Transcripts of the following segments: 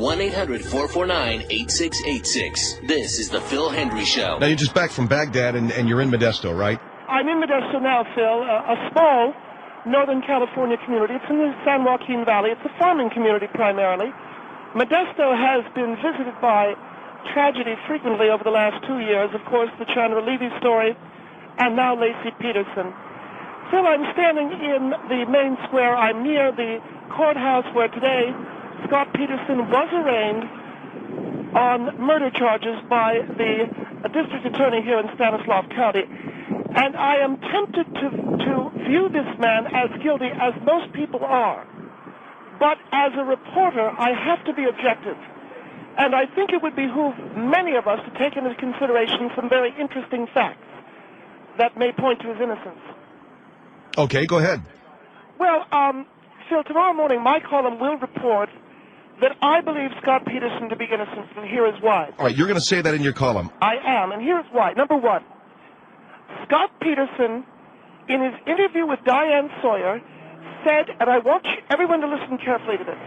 1-800-449-8686. This is the Phil Hendry Show. Now, you're just back from Baghdad, and you're in Modesto, right? I'm in Modesto now, Phil, a small Northern California community. It's in the San Joaquin Valley. It's a farming community primarily. Modesto has been visited by tragedy frequently over the last 2 years. Of course, the Chandra Levy story, and now Lacey Peterson. Phil, I'm standing in the main square. I'm near the courthouse where today Scott Peterson was arraigned on murder charges by the district attorney here in Stanislaus County. And I am tempted to view this man as guilty, as most people are. But as a reporter, I have to be objective. And I think it would behoove many of us to take into consideration some very interesting facts that may point to his innocence. Okay, go ahead. Well, Phil, tomorrow morning my column will report that I believe Scott Peterson to be innocent, and here is why. All right, you're going to say that in your column. I am, and here's why. Number one, Scott Peterson, in his interview with Diane Sawyer, said, and I want everyone to listen carefully to this,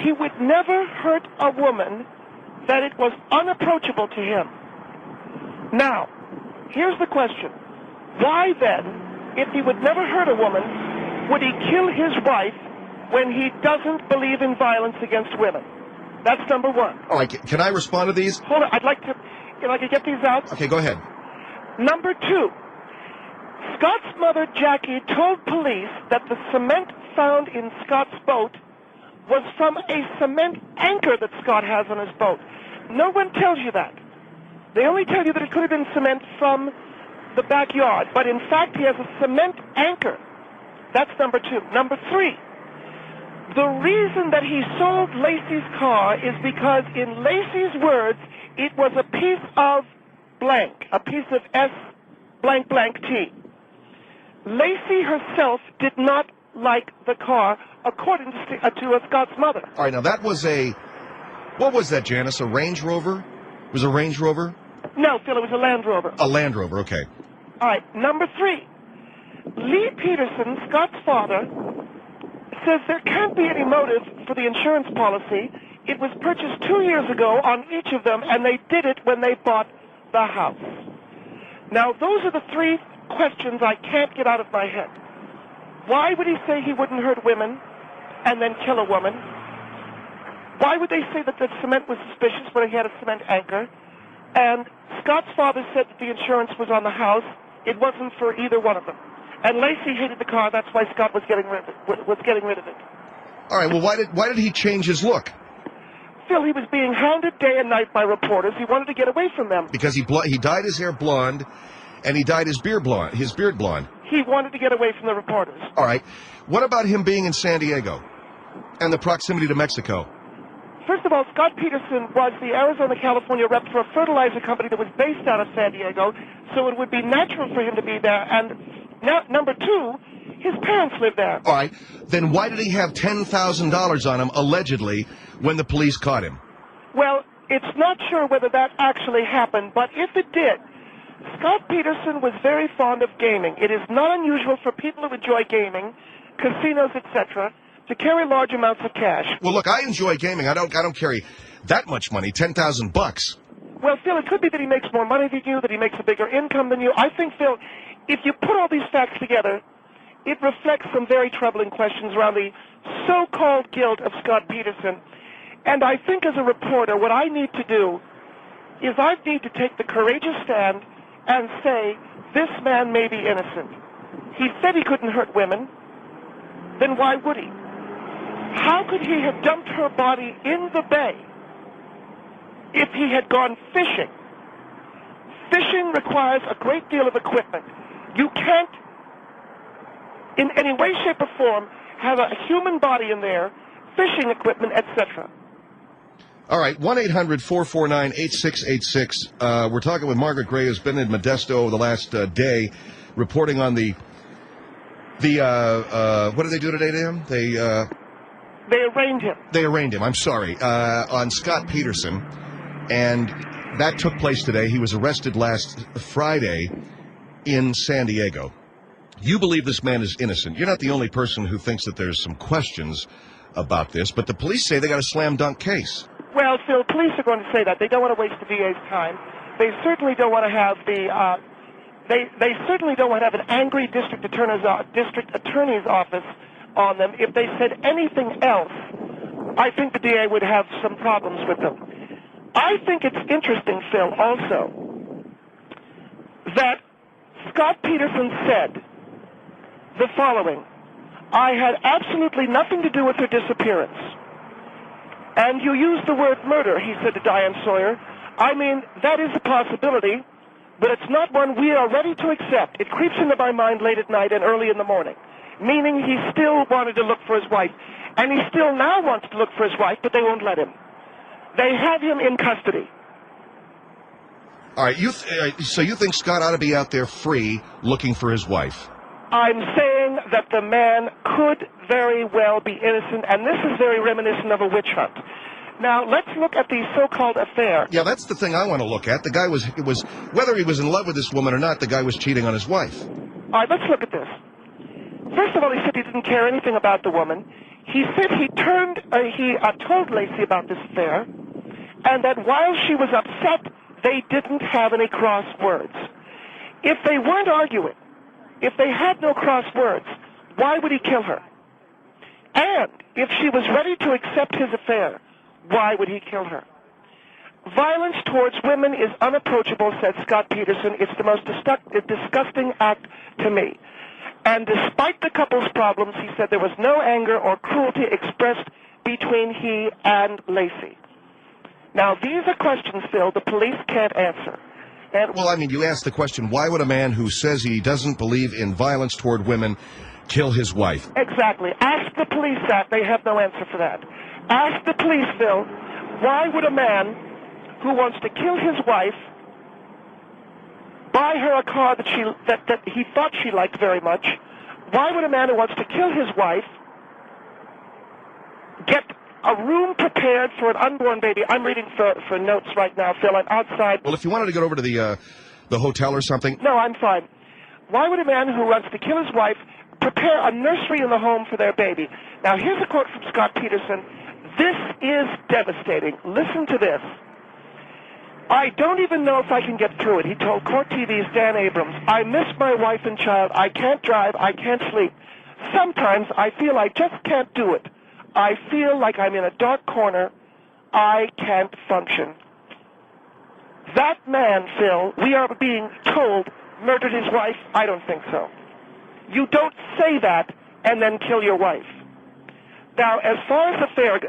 he would never hurt a woman that it was unapproachable to him. Now, here's the question. Why then, if he would never hurt a woman, would he kill his wife when he doesn't believe in violence against women? That's number one. All right, can I respond to these? Hold on, I'd like to, if I could get these out. Okay, go ahead. Number two, Scott's mother, Jackie, told police that the cement found in Scott's boat was from a cement anchor that Scott has on his boat. No one tells you that. They only tell you that it could have been cement from the backyard, but in fact he has a cement anchor. That's number two. Number three, the reason that he sold Lacey's car is because, in Lacey's words, it was a piece of blank, a piece of S blank blank T. Lacey herself did not like the car, according to Scott's mother. All right, now that was what was that, Janice, a Range Rover? It was a Range Rover? No, Phil, it was a Land Rover. A Land Rover, okay. All right, number three, Lee Peterson, Scott's father, says there can't be any motive for the insurance policy. It was purchased 2 years ago on each of them, and they did it when they bought the house. Now, those are the three questions I can't get out of my head. Why would he say he wouldn't hurt women and then kill a woman? Why would they say that the cement was suspicious when he had a cement anchor? And Scott's father said that the insurance was on the house. It wasn't for either one of them. And Lacey hated the car. That's why Scott was getting rid of it. All right, well, why did he change his look? Phil, he was being hounded day and night by reporters. He wanted to get away from them. Because he dyed his hair blonde, and he dyed his beard blonde. He wanted to get away from the reporters. All right. What about him being in San Diego and the proximity to Mexico? First of all, Scott Peterson was the Arizona-California rep for a fertilizer company that was based out of San Diego, so it would be natural for him to be there. And now, number two, his parents live there. All right. Then why did he have $10,000 on him, allegedly, when the police caught him? Well, it's not sure whether that actually happened, but if it did, Scott Peterson was very fond of gaming. It is not unusual for people who enjoy gaming, casinos, etc., to carry large amounts of cash. Well, look, I enjoy gaming. I don't carry that much money, $10,000. Well, Phil, it could be that he makes more money than you, that he makes a bigger income than you. I think, Phil, if you put all these facts together, it reflects some very troubling questions around the so-called guilt of Scott Peterson. And I think as a reporter, what I need to do is I need to take the courageous stand and say, this man may be innocent. He said he couldn't hurt women. Then why would he? How could he have dumped her body in the bay if he had gone fishing? Fishing requires a great deal of equipment. You can't, in any way, shape, or form, have a human body in there, fishing equipment, etc. All right, 1-800-449-8686. We're talking with Margaret Gray, who's been in Modesto the last day, reporting on the what did they do today to him? They arraigned him. They arraigned him, I'm sorry, on Scott Peterson. And that took place today. He was arrested last Friday in San Diego. You believe this man is innocent. You're not the only person who thinks that there's some questions about this, but the police say they got a slam dunk case. Well, Phil, police are going to say that. They don't want to waste the DA's time. They certainly don't want to have they certainly don't want to have an angry district attorney's office on them. If they said anything else, I think the DA would have some problems with them. I think it's interesting, Phil, also, that Scott Peterson said the following: I had absolutely nothing to do with her disappearance. And you used the word murder, he said to Diane Sawyer. I mean, that is a possibility, but it's not one we are ready to accept. It creeps into my mind late at night and early in the morning, meaning he still wanted to look for his wife. And he still now wants to look for his wife, but they won't let him. They have him in custody. All right, so you think Scott ought to be out there free looking for his wife? I'm saying that the man could very well be innocent, and this is very reminiscent of a witch hunt. Now, let's look at the so-called affair. Yeah, that's the thing I want to look at. The guy was whether he was in love with this woman or not, the guy was cheating on his wife. All right, let's look at this. First of all, he said he didn't care anything about the woman. He said he told Lacey about this affair, and that while she was upset, they didn't have any cross words. If they weren't arguing, if they had no cross words, why would he kill her? And if she was ready to accept his affair, why would he kill her? Violence towards women is unapproachable, said Scott Peterson. It's the most disgusting act to me. And despite the couple's problems, he said there was no anger or cruelty expressed between he and Lacey. Now, these are questions, Phil, the police can't answer. Well, I mean, you asked the question, why would a man who says he doesn't believe in violence toward women kill his wife? Exactly. Ask the police that. They have no answer for that. Ask the police, Phil, why would a man who wants to kill his wife buy her a car that he thought she liked very much? Why would a man who wants to kill his wife get a room prepared for an unborn baby? I'm reading for notes right now, Phil. I'm outside. Well, if you wanted to get over to the hotel or something. No, I'm fine. Why would a man who wants to kill his wife prepare a nursery in the home for their baby? Now, here's a quote from Scott Peterson. This is devastating. Listen to this. I don't even know if I can get through it, he told Court TV's Dan Abrams. I miss my wife and child. I can't drive. I can't sleep. Sometimes I feel I just can't do it. I feel like I'm in a dark corner. I can't function. That man, Phil, we are being told, murdered his wife? I don't think so. You don't say that and then kill your wife. Now, as far as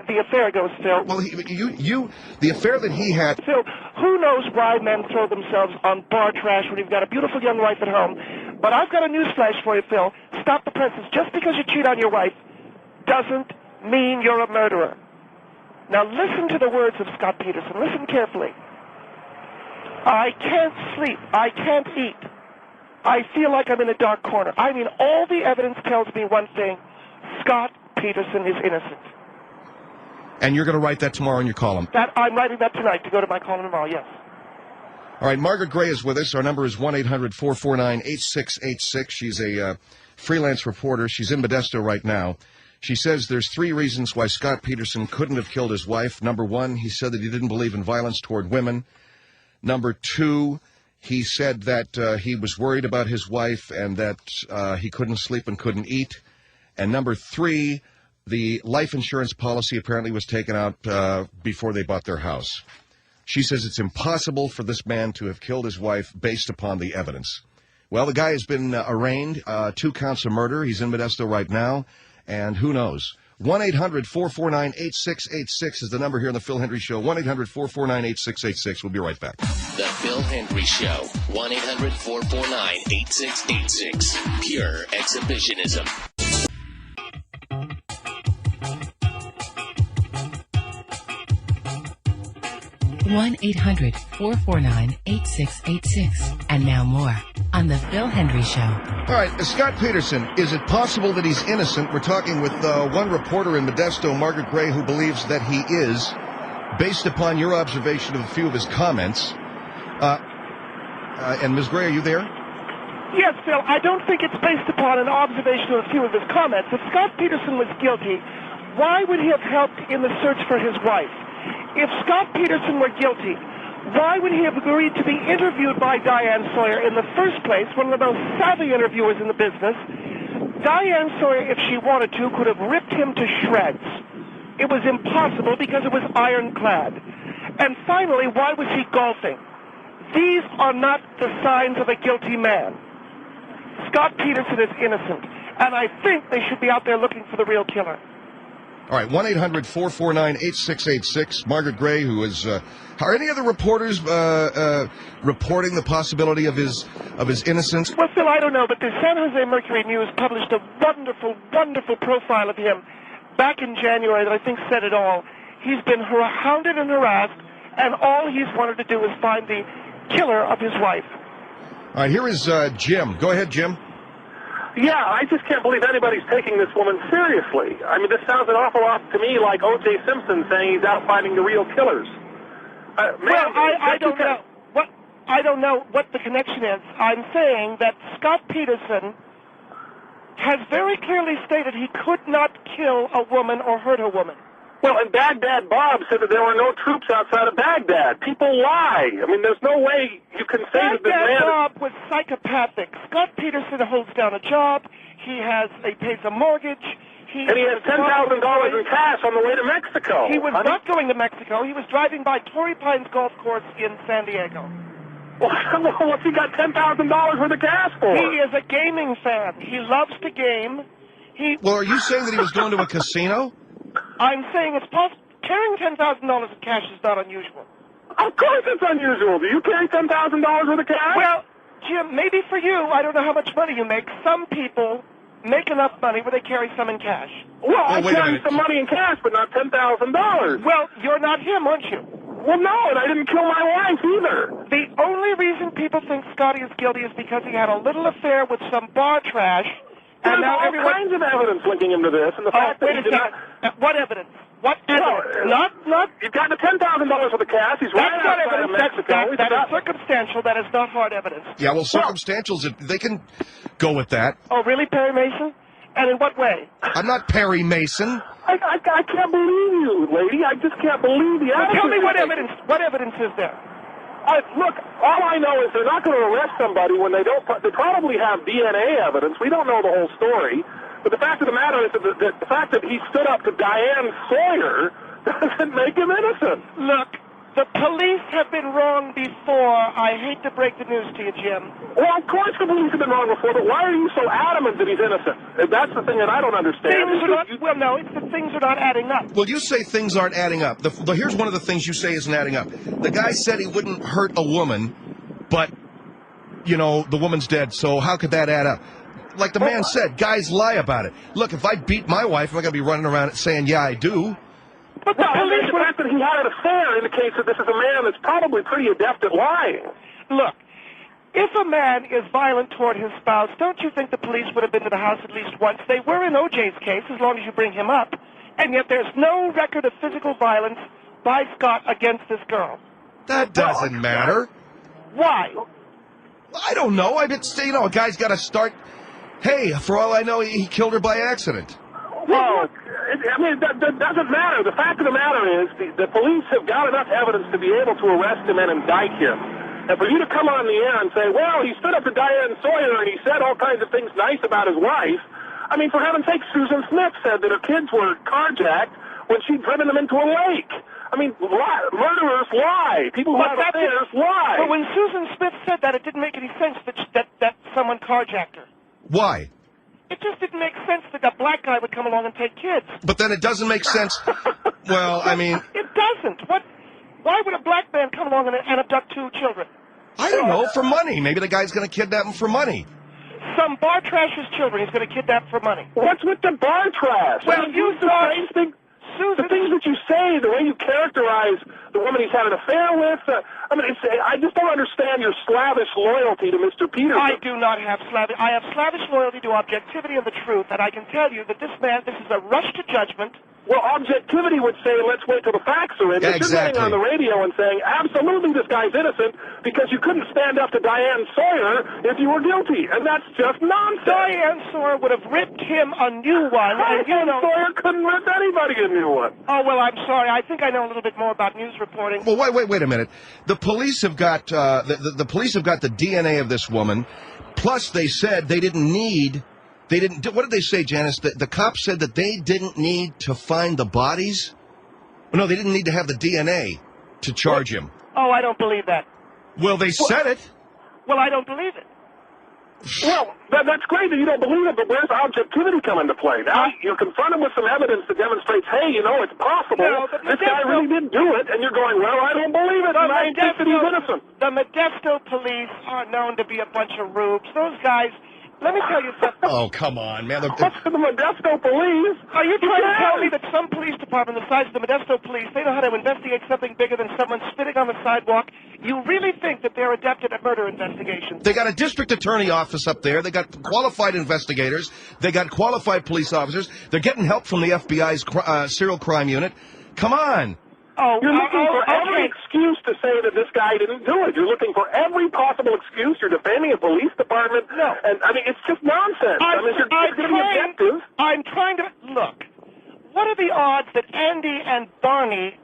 the affair goes, Phil... Well, the affair that he had... Phil, who knows why men throw themselves on bar trash when you've got a beautiful young wife at home? But I've got a newsflash for you, Phil. Stop the presses. Just because you cheat on your wife doesn't mean you're a murderer. Now, listen to the words of Scott Peterson. Listen carefully. I can't sleep. I can't eat. I feel like I'm in a dark corner. I mean, all the evidence tells me one thing. Scott Peterson is innocent. And you're going to write that tomorrow in your column? I'm writing that tonight to go to my column tomorrow, yes. All right, Margaret Gray is with us. Our number is 1-800-449-8686. She's a freelance reporter. She's in Modesto right now. She says there's 3 reasons why Scott Peterson couldn't have killed his wife. Number 1, he said that he didn't believe in violence toward women. Number 2, he said that he was worried about his wife and that he couldn't sleep and couldn't eat. And number 3, the life insurance policy apparently was taken out before they bought their house. She says it's impossible for this man to have killed his wife based upon the evidence. Well, the guy has been arraigned, 2 counts of murder. He's in Modesto right now, and who knows? 1-800-449-8686 is the number here on the Phil Hendry Show. 1-800-449-8686. We'll be right back. The Phil Hendry Show. 1-800-449-8686. Pure exhibitionism. 1-800-449-8686. And now more on The Phil Hendry Show. All right, Scott Peterson, is it possible that he's innocent? We're talking with one reporter in Modesto, Margaret Gray, who believes that he is, based upon your observation of a few of his comments. And Ms. Gray, are you there? Yes, Phil, I don't think it's based upon an observation of a few of his comments. If Scott Peterson was guilty, why would he have helped in the search for his wife? If Scott Peterson were guilty, why would he have agreed to be interviewed by Diane Sawyer in the first place, one of the most savvy interviewers in the business? Diane Sawyer, if she wanted to, could have ripped him to shreds. It was impossible because it was ironclad. And finally, why was he golfing? These are not the signs of a guilty man. Scott Peterson is innocent, and I think they should be out there looking for the real killer. All right, 1-800-449-8686. Margaret Gray, who is... are any other reporters reporting the possibility of his innocence? Well, Phil, I don't know, but the San Jose Mercury News published a wonderful, wonderful profile of him back in January that I think said it all. He's been hounded and harassed, and all he's wanted to do is find the killer of his wife. All right, here is Jim. Go ahead, Jim. Yeah, I just can't believe anybody's taking this woman seriously. I mean, this sounds an awful lot to me like O.J. Simpson saying he's out finding the real killers. I don't know. I don't know what the connection is. I'm saying that Scott Peterson has very clearly stated he could not kill a woman or hurt a woman. Well, and Baghdad Bob said that there were no troops outside of Baghdad. People lie. I mean, there's no way you can say that this man... Baghdad Bob was psychopathic. Scott Peterson holds down a job. He pays a mortgage. And he has $10,000 in cash on the way to Mexico. He was not going to Mexico. He was driving by Torrey Pines Golf Course in San Diego. Well, what's he got $10,000 worth of cash for? He is a gaming fan. He loves to game. Well, are you saying that he was going to a casino? I'm saying it's possible. Carrying $10,000 of cash is not unusual. Of course it's unusual. Do you carry $10,000 worth of cash? Well, Jim, maybe for you, I don't know how much money you make. Some people make enough money where they carry some in cash. Well, I carry some money in cash, but not $10,000. Well, you're not him, aren't you? Well, no, and I didn't kill my wife either. The only reason people think Scotty is guilty is because he had a little affair with some bar trash. There's all kinds of evidence linking him to this, and the fact that he did not... What evidence? What evidence? Not... He's got the $10,000 worth of cash. He's right outside of Mexico. That is circumstantial. That is not hard evidence. Yeah, well, circumstantials, they can go with that. Oh, really, Perry Mason? And in what way? I'm not Perry Mason. I can't believe you, lady. I just can't believe the evidence. Tell me what evidence. What evidence is there? Look, all I know is they're not going to arrest somebody when they don't. They probably have DNA evidence. We don't know the whole story. But the fact of the matter is that the fact that he stood up to Diane Sawyer doesn't make him innocent. Look, the police have been wrong before. I hate to break the news to you, Jim. Well, of course the police have been wrong before, but why are you so adamant that he's innocent? That's the thing that I don't understand. Well, no, it's that things are not adding up. Well, you say things aren't adding up. Here's one of the things you say isn't adding up. The guy said he wouldn't hurt a woman, but, you know, the woman's dead, so how could that add up? Like the man said, guys lie about it. Look, if I beat my wife, I'm not going to be running around saying, yeah, I do. But the fact that he had an affair indicates that this is a man that's probably pretty adept at lying. Look, if a man is violent toward his spouse, don't you think the police would have been to the house at least once? They were in O.J.'s case, as long as you bring him up. And yet there's no record of physical violence by Scott against this girl. That doesn't matter. Why? I don't know. A guy's got to start... Hey, for all I know, he killed her by accident. Well, that doesn't matter. The fact of the matter is the police have got enough evidence to be able to arrest him and indict him. And for you to come on the air and say, well, he stood up to Diane Sawyer and he said all kinds of things nice about his wife. I mean, for heaven's sake, Susan Smith said that her kids were carjacked when she'd driven them into a lake. I mean, murderers lie. People who have affairs lie. But when Susan Smith said that, it didn't make any sense that someone carjacked her. Why? It just didn't make sense that a black guy would come along and take kids. But then it doesn't make sense. Well, I mean... It doesn't. Why would a black man come along and abduct two children? I don't know, for money. Maybe the guy's going to kidnap him for money. Some bar trash's children he's going to kidnap for money. What's with the bar trash? Well, you saw... The things that you say, the way you characterize the woman he's had an affair with, I just don't understand your slavish loyalty to Mr. Peterson. I do not have slavish. I have slavish loyalty to objectivity and the truth, and I can tell you that this is a rush to judgment. Well, objectivity would say, let's wait till the facts are in. But you're getting on the radio and saying, absolutely, this guy's innocent because you couldn't stand up to Diane Sawyer if you were guilty. And that's just nonsense. Diane Sawyer would have ripped him a new one. And Diane Sawyer couldn't rip anybody a new one. Oh, well, I'm sorry. I think I know a little bit more about news reporting. Well, wait a minute. The police have got the police have got the DNA of this woman. Plus, they said they didn't need. They didn't. What did they say, Janice? The cops said that they didn't need to find the bodies. No, they didn't need to have the DNA to charge him. Oh, I don't believe that. Well, they said it. Well, I don't believe it. Well, that's great that you don't believe it, but where's objectivity come into play? Now, you're confronted with some evidence that demonstrates, hey, it's possible. No, this guy really did do it, and you're going, well, I don't believe it, and I think that he's innocent. The Modesto police are known to be a bunch of rubes. Those guys... Let me tell you something. Oh, come on, man. What's the Modesto police? Are you trying to tell me that some police department the size of the Modesto police, they know how to investigate something bigger than someone spitting on the sidewalk? You really think that they're adept at murder investigations? They got a district attorney office up there. They got qualified investigators. They got qualified police officers. They're getting help from the FBI's serial crime unit. Come on. Oh, you're looking for every excuse to say that this guy didn't do it. You're looking for every possible excuse. You're defending a police department. No. And, it's just nonsense. You're getting objective. I'm trying to... Look, what are the odds that Andy and Barney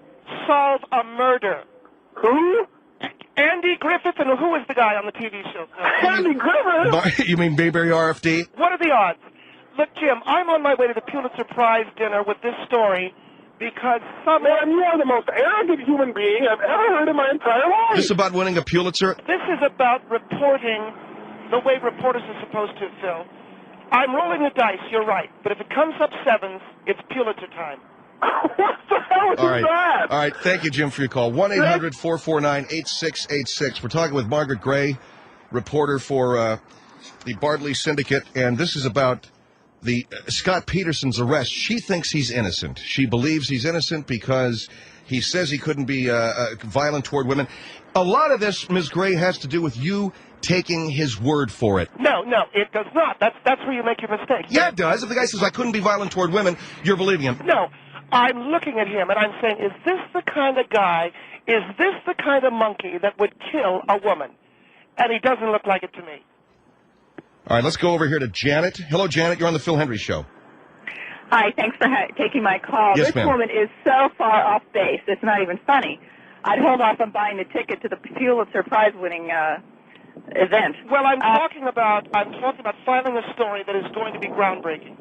solve a murder? Who? Andy Griffith, and who is the guy on the TV show? Andy Griffith? You mean Bayberry RFD? What are the odds? Look, Jim, I'm on my way to the Pulitzer Prize dinner with this story... Because Man, you are the most arrogant human being I've ever heard in my entire life. This is about winning a Pulitzer? This is about reporting the way reporters are supposed to, Phil. I'm rolling the dice, you're right. But if it comes up sevens, it's Pulitzer time. What the hell is that? All right, thank you, Jim, for your call. 1-800-449-8686. We're talking with Margaret Gray, reporter for the Bardley Syndicate, and this is about... Scott Peterson's arrest. She thinks he's innocent. She believes he's innocent because he says he couldn't be violent toward women. A lot of this, Ms. Gray, has to do with you taking his word for it. No, it does not. That's where you make your mistake. Yeah, it does. If the guy says I couldn't be violent toward women, you're believing him. No, I'm looking at him and I'm saying, is this the kind of guy, is this the kind of monkey that would kill a woman? And he doesn't look like it to me. All right, let's go over here to Janet. Hello, Janet. You're on the Phil Hendry Show. Hi, thanks for taking my call. Yes, this ma'am. woman is so far off base, it's not even funny. I'd hold off on buying the ticket to the Pulitzer Prize-winning event. Well, I'm talking about filing a story that is going to be groundbreaking.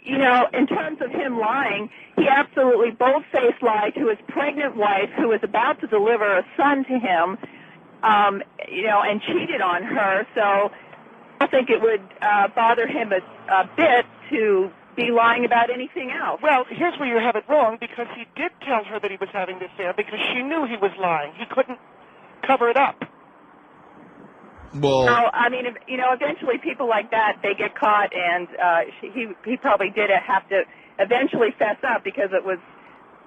In terms of him lying, he absolutely bold-faced lied to his pregnant wife who was about to deliver a son to him, and cheated on her, so... I think it would bother him a bit to be lying about anything else. Well, here's where you have it wrong, because he did tell her that he was having this affair because she knew he was lying. He couldn't cover it up. Well, eventually people like that, they get caught, and he probably did have to eventually fess up because it was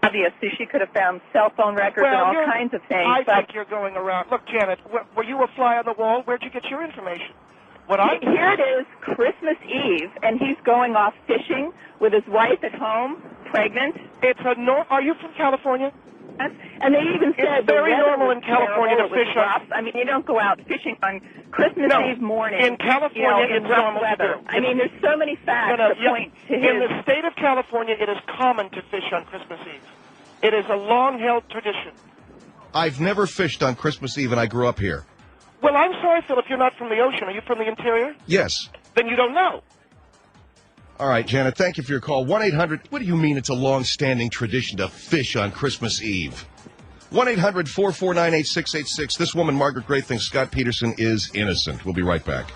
obvious that she could have found cell phone records and all kinds of things. I think you're going around. Look, Janet, were you a fly on the wall? Where'd you get your information? Here it is, Christmas Eve, and he's going off fishing with his wife at home, pregnant. Are you from California? Yes. And they even said it's very normal in California to fish rough. You don't go out fishing on Christmas Eve morning. In California, in rough weather. There's so many facts that point to his... In the state of California, it is common to fish on Christmas Eve. It is a long-held tradition. I've never fished on Christmas Eve, and I grew up here. Well, I'm sorry, Phil, if you're not from the ocean. Are you from the interior? Yes. Then you don't know. All right, Janet, thank you for your call. 1-800, what do you mean it's a long-standing tradition to fish on Christmas Eve? 1-800-449-8686. This woman, Margaret Gray, thinks Scott Peterson is innocent. We'll be right back.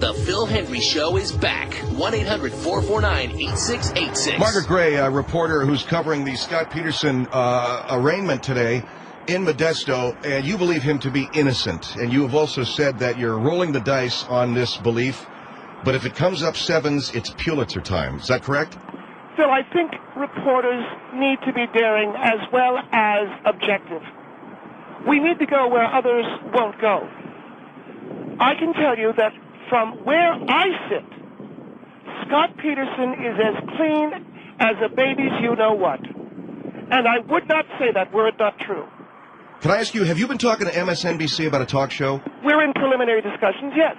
The Phil Hendry Show is back. 1-800-449-8686. Margaret Gray, a reporter who's covering the Scott Peterson arraignment today in Modesto, and you believe him to be innocent. And you have also said that you're rolling the dice on this belief, but if it comes up sevens, it's Pulitzer time. Is that correct? Phil, I think reporters need to be daring as well as objective. We need to go where others won't go. I can tell you that from where I sit, Scott Peterson is as clean as a baby's you-know-what. And I would not say that were it not true. Can I ask you, have you been talking to MSNBC about a talk show? We're in preliminary discussions, yes.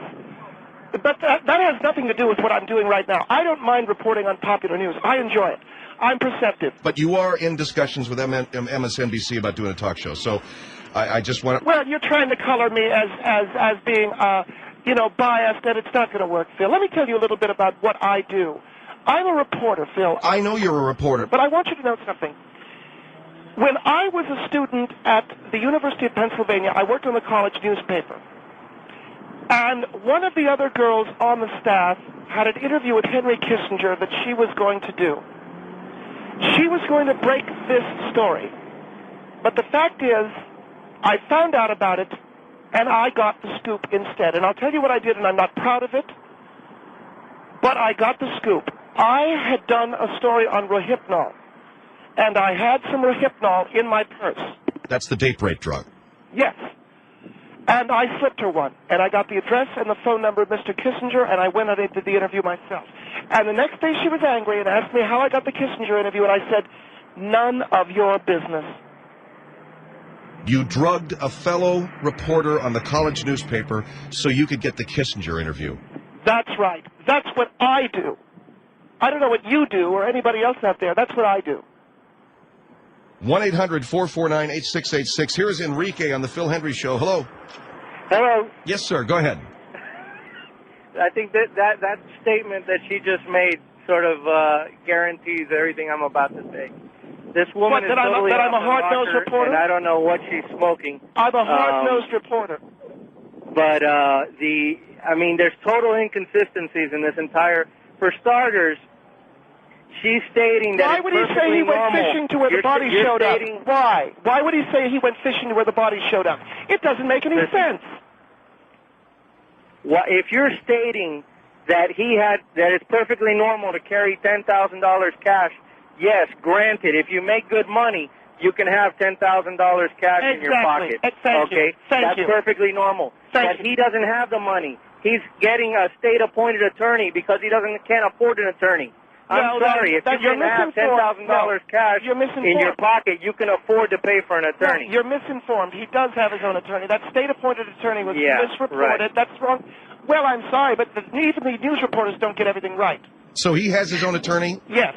But that has nothing to do with what I'm doing right now. I don't mind reporting on popular news. I enjoy it. I'm perceptive. But you are in discussions with MSNBC about doing a talk show, so I just want to... Well, you're trying to color me as being, biased, and it's not going to work, Phil. Let me tell you a little bit about what I do. I'm a reporter, Phil. I know you're a reporter. But I want you to know something. When I was a student at the University of Pennsylvania, I worked on the college newspaper. And one of the other girls on the staff had an interview with Henry Kissinger that she was going to do. She was going to break this story. But the fact is, I found out about it, and I got the scoop instead. And I'll tell you what I did, and I'm not proud of it, but I got the scoop. I had done a story on Rohypnol, and I had some Rohypnol in my purse. That's the date rape drug. Yes. And I slipped her one, and I got the address and the phone number of Mr. Kissinger, and I went and did the interview myself. And the next day she was angry and asked me how I got the Kissinger interview, and I said, none of your business. You drugged a fellow reporter on the college newspaper so you could get the Kissinger interview. That's right. That's what I do. I don't know what you do or anybody else out there. That's what I do. 1-800-449-8686. Here is Enrique on the Phil Hendry Show. Hello. Hello. Yes, sir. Go ahead. I think that statement that she just made sort of guarantees everything I'm about to say. This woman is totally that I'm a hard-nosed reporter? And I don't know what she's smoking. I'm a hard-nosed reporter. But there's total inconsistencies in this entire. For starters, she's stating that. Why would he say he went fishing to where the body showed up? Why? Why would he say he went fishing to where the body showed up? It doesn't make any sense. Well, if you're stating that that it's perfectly normal to carry $10,000 cash, yes, granted, if you make good money, you can have $10,000 cash in your pocket. Thank you. That's perfectly normal. But he doesn't have the money. He's getting a state-appointed attorney because he can't afford an attorney. I'm sorry, if you can have $10,000 cash in your pocket, you can afford to pay for an attorney. No, you're misinformed. He does have his own attorney. That state-appointed attorney was misreported. Right. That's wrong. Well, I'm sorry, but even the news reporters don't get everything right. So he has his own attorney? Yes.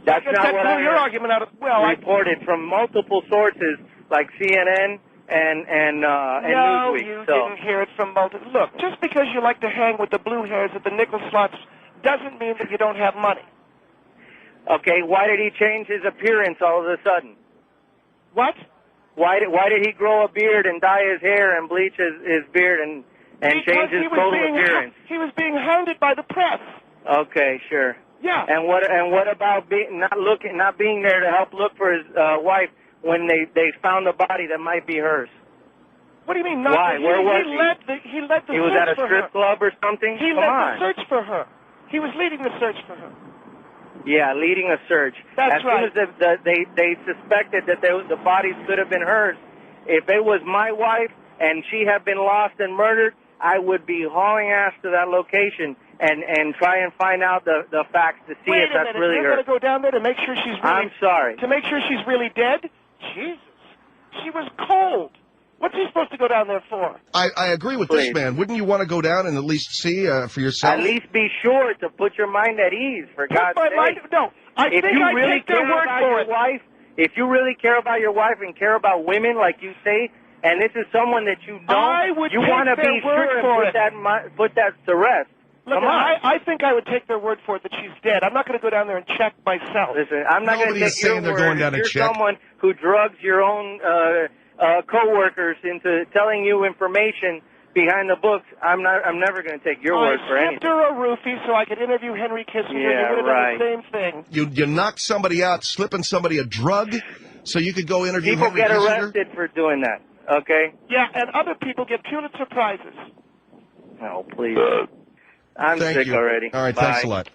That's not what I your argument out of, reported from multiple sources like CNN and No, Newsweek. You didn't hear it from multiple. Look, just because you like to hang with the blue hairs at the nickel slots doesn't mean that you don't have money. Okay, why did he change his appearance all of a sudden? What? Why did he grow a beard and dye his hair and bleach his beard and change his total appearance? He was being hounded by the press. Okay, sure. Yeah. And what about not being there to help look for his wife when they found a body that might be hers? What do you mean? Why? Where was he? He led the He was search at a strip club or something? He led the search for her. He was leading the search for her. Yeah, leading a search. That's right. As soon as they suspected that the bodies could have been hers, if it was my wife and she had been lost and murdered, I would be hauling ass to that location and try and find out the facts to see if that's really her. You're going to go down there to make sure she's really... I'm sorry. To make sure she's really dead? Jesus. She was cold. What's he supposed to go down there for? I agree with this man. Wouldn't you want to go down and at least see for yourself? At least be sure to put your mind at ease, for God's sake. No, I think I take their word for it. If you really care about your wife and care about women like you say, and this is someone that you don't, you want to be sure and put that to rest. Look, I think I would take their word for it that she's dead. I'm not going to go down there and check myself. Listen, I'm not going to take your word. Going down if and you're check. Someone who drugs your own co-workers into telling you information behind the books, I'm never going to take your word for anything. I slipped her a roofie so I could interview Henry Kissinger. Yeah, you would have done the same thing. You knocked somebody out, slipping somebody a drug, so you could go interview People Henry get Kissinger? arrested for doing that, okay? Yeah, and other people get Pulitzer Prizes. Oh, please. I'm sick already. All right, Bye. thanks a lot.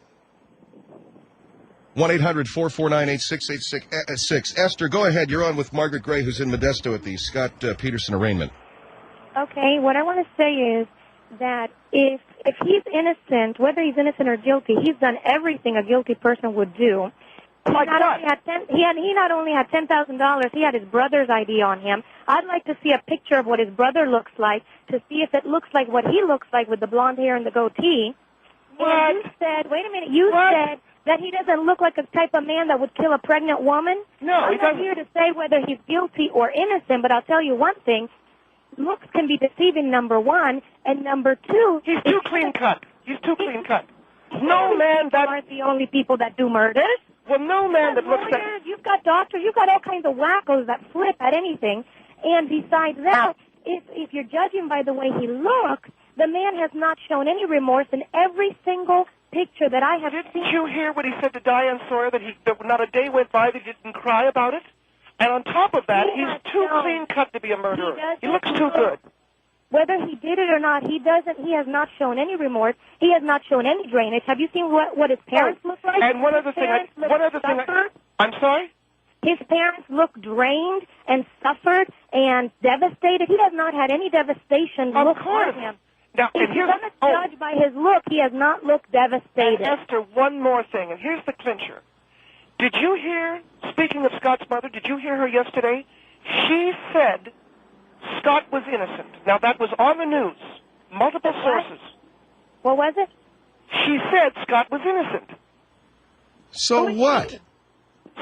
1-800-449-8686. Esther, go ahead. You're on with Margaret Gray, who's in Modesto at the Scott Peterson arraignment. Okay, what I want to say is that if he's innocent, whether he's innocent or guilty, he's done everything a guilty person would do. He not only had $10,000, he had his brother's ID on him. I'd like to see a picture of what his brother looks like to see if it looks like what he looks like with the blonde hair and the goatee. What? And you said, wait a minute, you said that he doesn't look like a type of man that would kill a pregnant woman? No, I'm he not doesn't. here to say whether he's guilty or innocent, but I'll tell you one thing. Looks can be deceiving, number one, and number two... He's too clean-cut. He's too clean-cut. No man that... aren't the only people that do murders. Well, no man that looks like... You've got doctors, you've got all kinds of wackos that flip at anything. And besides that, if you're judging by the way he looks, the man has not shown any remorse in every single picture that I have seen. Didn't you hear what he said to Diane Sawyer, that not a day went by that he didn't cry about it? And on top of that, he's too clean-cut to be a murderer. He looks too good. Whether he did it or not, he has not shown any remorse. He has not shown any drainage. Have you seen what his parents look like? And one other thing, I'm sorry? His parents look drained and suffered and devastated. He has not had any devastation look on him. Now, if you're going to judge by his look, he has not looked devastated. And Esther, one more thing, and here's the clincher. Did you hear, speaking of Scott's mother, did you hear her yesterday? She said Scott was innocent. Now, that was on the news. Multiple sources. What was it? She said Scott was innocent. So what?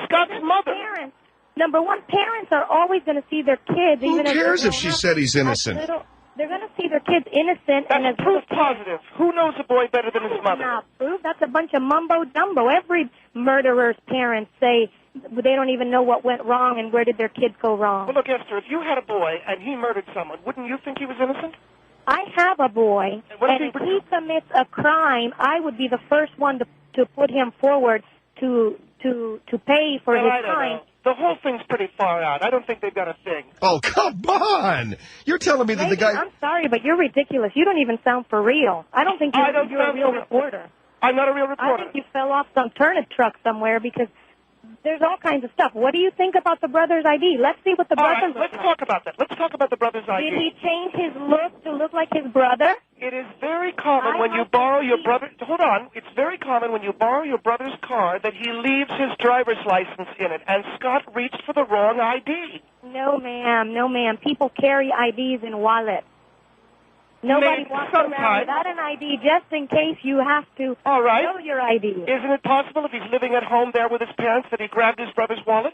Scott's mother. Parents. Number one, parents are always going to see their kids. Who cares if she said he's innocent? They're going to see their kids innocent. That's proof positive. Who knows a boy better than his mother? Not proof. That's a bunch of mumbo-jumbo. Every murderer's parents say they don't even know what went wrong and where did their kids go wrong. Well, look, Esther, if you had a boy and he murdered someone, wouldn't you think he was innocent? I have a boy, and if he commits a crime, I would be the first one to put him forward to pay for his crime. The whole thing's pretty far out. I don't think they've got a thing. Oh, come on! You're telling me that the guy... I'm sorry, but you're ridiculous. You don't even sound for real. I don't think you're a real reporter. I'm not a real reporter. I think you fell off some turnip truck somewhere because there's all kinds of stuff. What do you think about the brother's ID? Let's see what the brother looks like. Let's talk about that. Let's talk about the brother's ID. Did he change his look to look like his brother? It is very common when you borrow your brother... Hold on. It's very common when you borrow your brother's car that he leaves his driver's license in it, and Scott reached for the wrong ID. No, ma'am. No, ma'am. People carry IDs in wallets. Nobody walks around without an ID just in case you have to know your ID. Isn't it possible if he's living at home there with his parents that he grabbed his brother's wallet?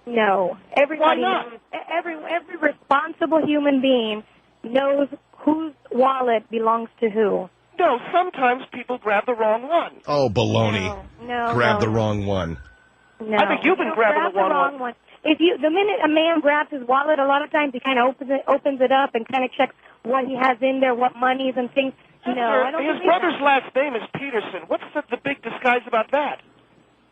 No. Everybody knows. Every responsible human being knows whose wallet belongs to who. No, sometimes people grab the wrong one. Oh, baloney. No. Grab the wrong one. No. I think you've been grabbing the wrong one. The minute a man grabs his wallet, a lot of times he kind of opens it up and kind of checks what he has in there, what monies and things. No, I don't his brother's last name is Peterson. What's the big disguise about that?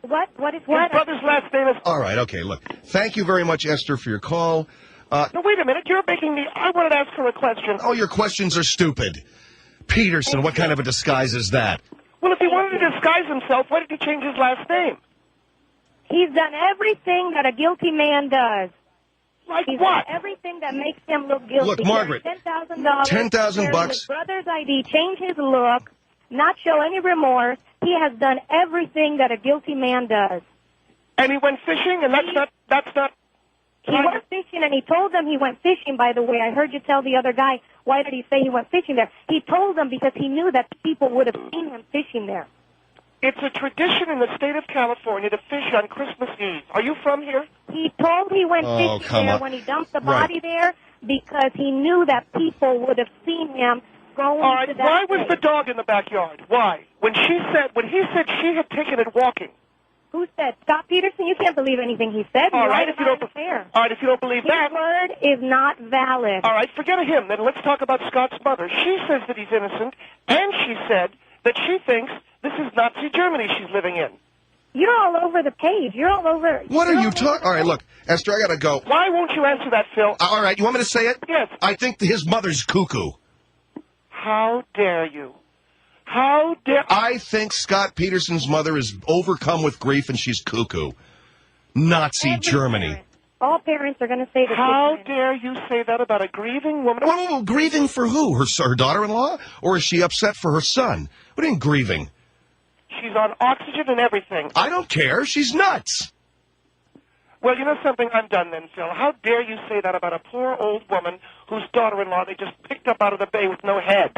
What is what? His brother's last name is... All right, okay, look. Thank you very much, Esther, for your call. No, wait a minute. You're making me... I wanted to ask her a question. Oh, your questions are stupid. Peterson, what kind of a disguise is that? Well, if he wanted to disguise himself, why did he change his last name? He's done everything that a guilty man does. Like He's what? Done everything that makes him look guilty. Look, Margaret, $10,000. $10,000. His brother's ID, change his look, not show any remorse. He has done everything that a guilty man does. And he went fishing, and that's not... He went fishing, and he told them he went fishing, by the way. I heard you tell the other guy, why did he say he went fishing there? He told them because he knew that people would have seen him fishing there. It's a tradition in the state of California to fish on Christmas Eve. Are you from here? He told he went fishing there when he dumped the body there because he knew that people would have seen him going to that why was place. the dog in the backyard? Why? When he said she had taken it walking. Who said? Scott Peterson? You can't believe anything he said. All right, if you don't believe that. His word is not valid. All right, forget him. Then let's talk about Scott's mother. She says that he's innocent, and she said that she thinks this is Nazi Germany she's living in. You're all over the page. You're all over... What are you talking... All right, look, Esther, I got to go. Why won't you answer that, Phil? All right, you want me to say it? Yes. I think his mother's cuckoo. How dare you? How dare... I think Scott Peterson's mother is overcome with grief and she's cuckoo. Nazi Germany. All parents are going to say that. How dare you say that about a grieving woman? Well, grieving for who? Her daughter-in-law? Or is she upset for her son? What do you mean grieving? She's on oxygen and everything. I don't care. She's nuts. Well, you know something? I'm done then, Phil. How dare you say that about a poor old woman whose daughter-in-law they just picked up out of the bay with no head?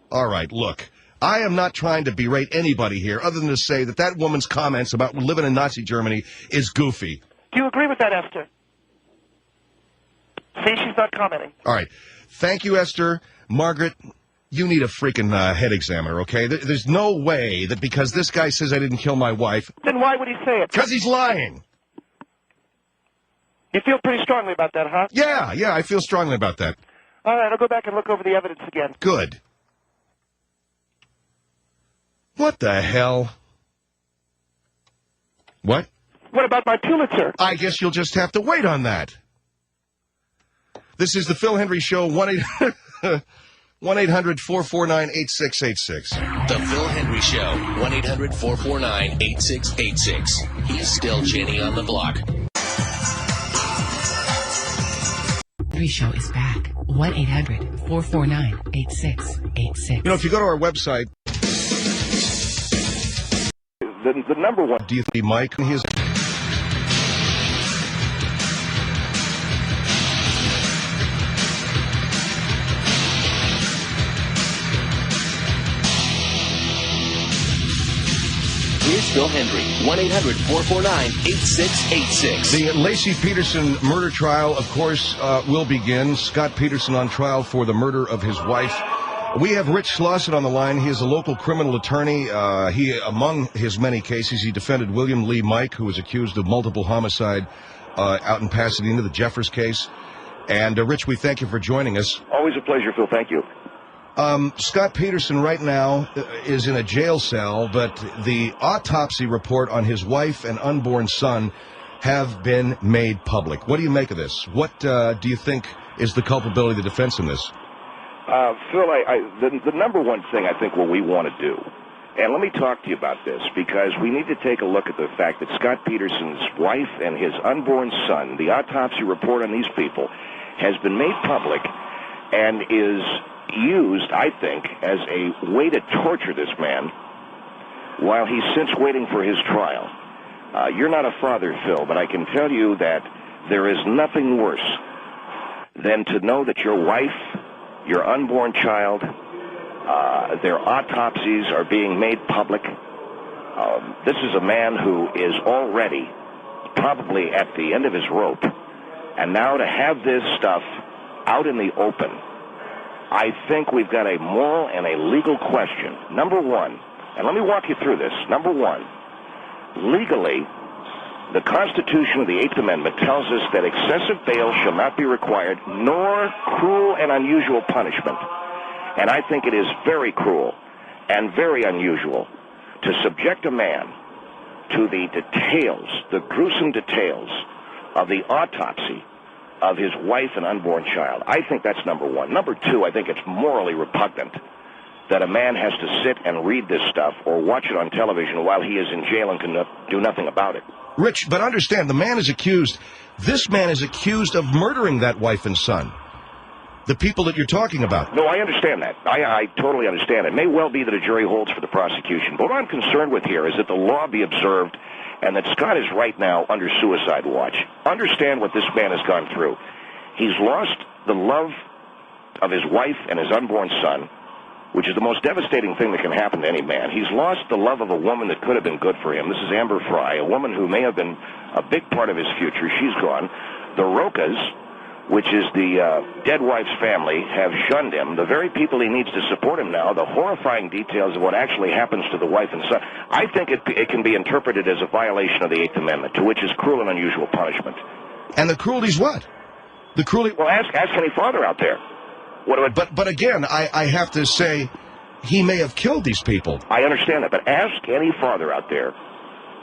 All right, look. I am not trying to berate anybody here other than to say that that woman's comments about living in Nazi Germany is goofy. Do you agree with that, Esther? See, she's not commenting. All right. Thank you, Esther. Margaret, you need a freaking head examiner, okay? There's no way that because this guy says I didn't kill my wife... Then why would he say it? Because he's lying. You feel pretty strongly about that, huh? Yeah, I feel strongly about that. All right, I'll go back and look over the evidence again. Good. What the hell? What? What about my Pulitzer? I guess you'll just have to wait on that. This is the Phil Hendry Show, 1-800-449-8686. The Phil Hendry Show, 1-800-449-8686. He's still Jenny on the block. Hendry Show is back. 1-800-449-8686. You know, if you go to our website... The number one... Do you think Mike... His... Here's Phil Hendry, 1-800-449-8686. The Lacey Peterson murder trial, of course, will begin. Scott Peterson on trial for the murder of his wife. We have Rich Slauson on the line. He is a local criminal attorney. Among his many cases, he defended William Lee Mike, who was accused of multiple homicide out in Pasadena, the Jeffers case. And, Rich, we thank you for joining us. Always a pleasure, Phil. Thank you. Scott Peterson right now is in a jail cell, but the autopsy report on his wife and unborn son have been made public. What do you make of this? What do you think is the culpability of the defense in this? Phil, the number one thing I think what we want to do, and let me talk to you about this, because we need to take a look at the fact that Scott Peterson's wife and his unborn son, the autopsy report on these people, has been made public and is used, I think, as a way to torture this man while he's since waiting for his trial. You're not a father, Phil, but I can tell you that there is nothing worse than to know that your wife, your unborn child, their autopsies are being made public. This is a man who is already probably at the end of his rope, and now to have this stuff out in the open, I think we've got a moral and a legal question. Number one, and let me walk you through this. Number one, legally, the Constitution of the Eighth Amendment tells us that excessive bail shall not be required, nor cruel and unusual punishment. And I think it is very cruel and very unusual to subject a man to the details, the gruesome details of the autopsy of his wife and unborn child. I think that's number one. Number two, I think it's morally repugnant that a man has to sit and read this stuff or watch it on television while he is in jail and can do nothing about it. Rich, but understand, the man is accused, this man is accused of murdering that wife and son. The people that you're talking about. No, I understand that. I totally understand. It may well be that a jury holds for the prosecution. But what I'm concerned with here is that the law be observed and that Scott is right now under suicide watch. Understand what this man has gone through. He's lost the love of his wife and his unborn son, which is the most devastating thing that can happen to any man. He's lost the love of a woman that could have been good for him. This is Amber Fry, a woman who may have been a big part of his future. She's gone. The Rokas, which is the dead wife's family, have shunned him. The very people he needs to support him now, the horrifying details of what actually happens to the wife and son, I think it can be interpreted as a violation of the Eighth Amendment, to which is cruel and unusual punishment. And the cruelty's what? The cruelty... Well, ask any father out there. But again, I have to say, he may have killed these people. I understand that, but ask any father out there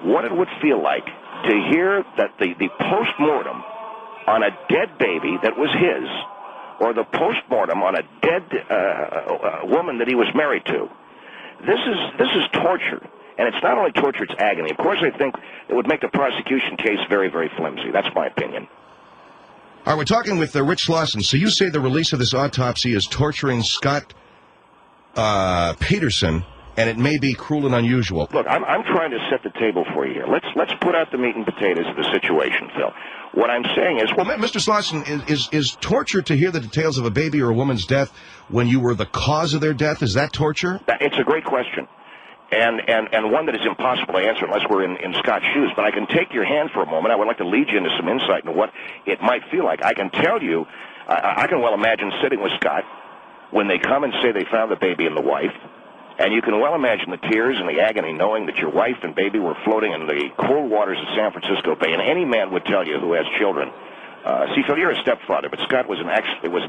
what it would feel like to hear that the post-mortem on a dead baby that was his, or the post-mortem on a dead woman that he was married to. This is torture, and it's not only torture, it's agony. Of course, I think it would make the prosecution case very, very flimsy. That's my opinion. All right, we're talking with Rich Slauson. So you say the release of this autopsy is torturing Scott Peterson, and it may be cruel and unusual. Look, I'm trying to set the table for you here. Let's put out the meat and potatoes of the situation, Phil. What I'm saying is... Well, Mr. Slauson, is torture to hear the details of a baby or a woman's death when you were the cause of their death? Is that torture? It's a great question. And one that is impossible to answer unless we're in Scott's shoes. But I can take your hand for a moment. I would like to lead you into some insight into what it might feel like. I can tell you, I can well imagine sitting with Scott when they come and say they found the baby and the wife. And you can well imagine the tears and the agony knowing that your wife and baby were floating in the cold waters of San Francisco Bay. And any man would tell you who has children. See, Phil, you're a stepfather, but Scott was an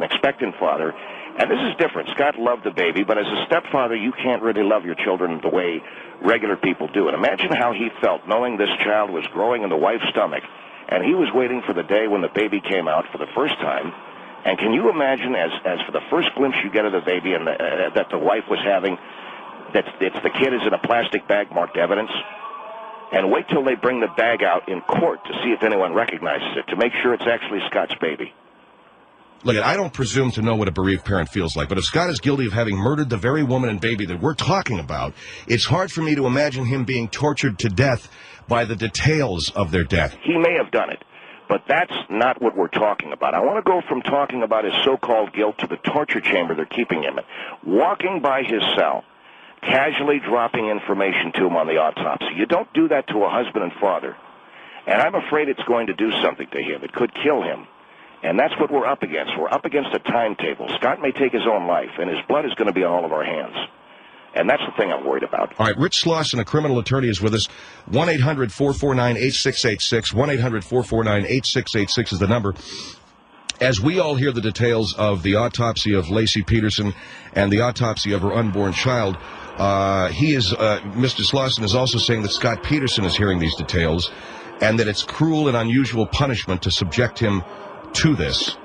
expectant father. And this is different. Scott loved the baby, but as a stepfather, you can't really love your children the way regular people do. And imagine how he felt knowing this child was growing in the wife's stomach, and he was waiting for the day when the baby came out for the first time. And can you imagine, as for the first glimpse you get of the baby and that the wife was having, that the kid is in a plastic bag marked evidence? And wait till they bring the bag out in court to see if anyone recognizes it, to make sure it's actually Scott's baby. Look, I don't presume to know what a bereaved parent feels like, but if Scott is guilty of having murdered the very woman and baby that we're talking about, it's hard for me to imagine him being tortured to death by the details of their death. He may have done it, but that's not what we're talking about. I want to go from talking about his so-called guilt to the torture chamber they're keeping him in. Walking by his cell, casually dropping information to him on the autopsy. You don't do that to a husband and father. And I'm afraid it's going to do something to him. It could kill him. And that's what we're up against. We're up against a timetable. Scott may take his own life, and his blood is going to be on all of our hands. And that's the thing I'm worried about. All right, Rich Slauson, a criminal attorney, is with us. 1-800-449-8686. 1-800-449-8686 is the number. As we all hear the details of the autopsy of Lacey Peterson and the autopsy of her unborn child, Mr. Slauson is also saying that Scott Peterson is hearing these details and that it's cruel and unusual punishment to subject him to this.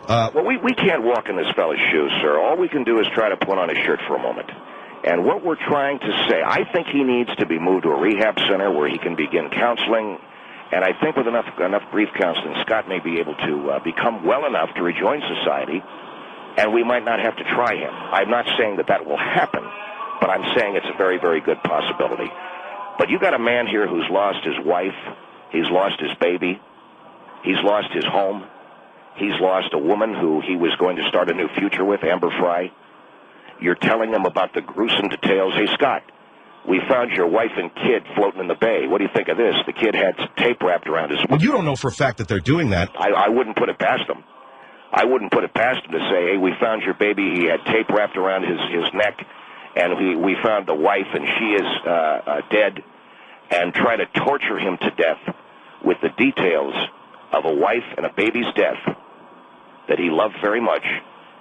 Well, we can't walk in this fellow's shoes, sir. All we can do is try to put on his shirt for a moment. And what we're trying to say, I think he needs to be moved to a rehab center where he can begin counseling. And I think with enough brief counseling, Scott may be able to become well enough to rejoin society, and we might not have to try him. I'm not saying that will happen, but I'm saying it's a very, very good possibility. But you got a man here who's lost his wife, he's lost his baby, he's lost his home. He's lost a woman who he was going to start a new future with, Amber Fry. You're telling him about the gruesome details. Hey, Scott, we found your wife and kid floating in the bay. What do you think of this? The kid had tape wrapped around his... Well, you don't know for a fact that they're doing that. I wouldn't put it past them. I wouldn't put it past them to say, hey, we found your baby. He had tape wrapped around his neck, and we found the wife, and she is dead, and try to torture him to death with the details of a wife and a baby's death that he loved very much.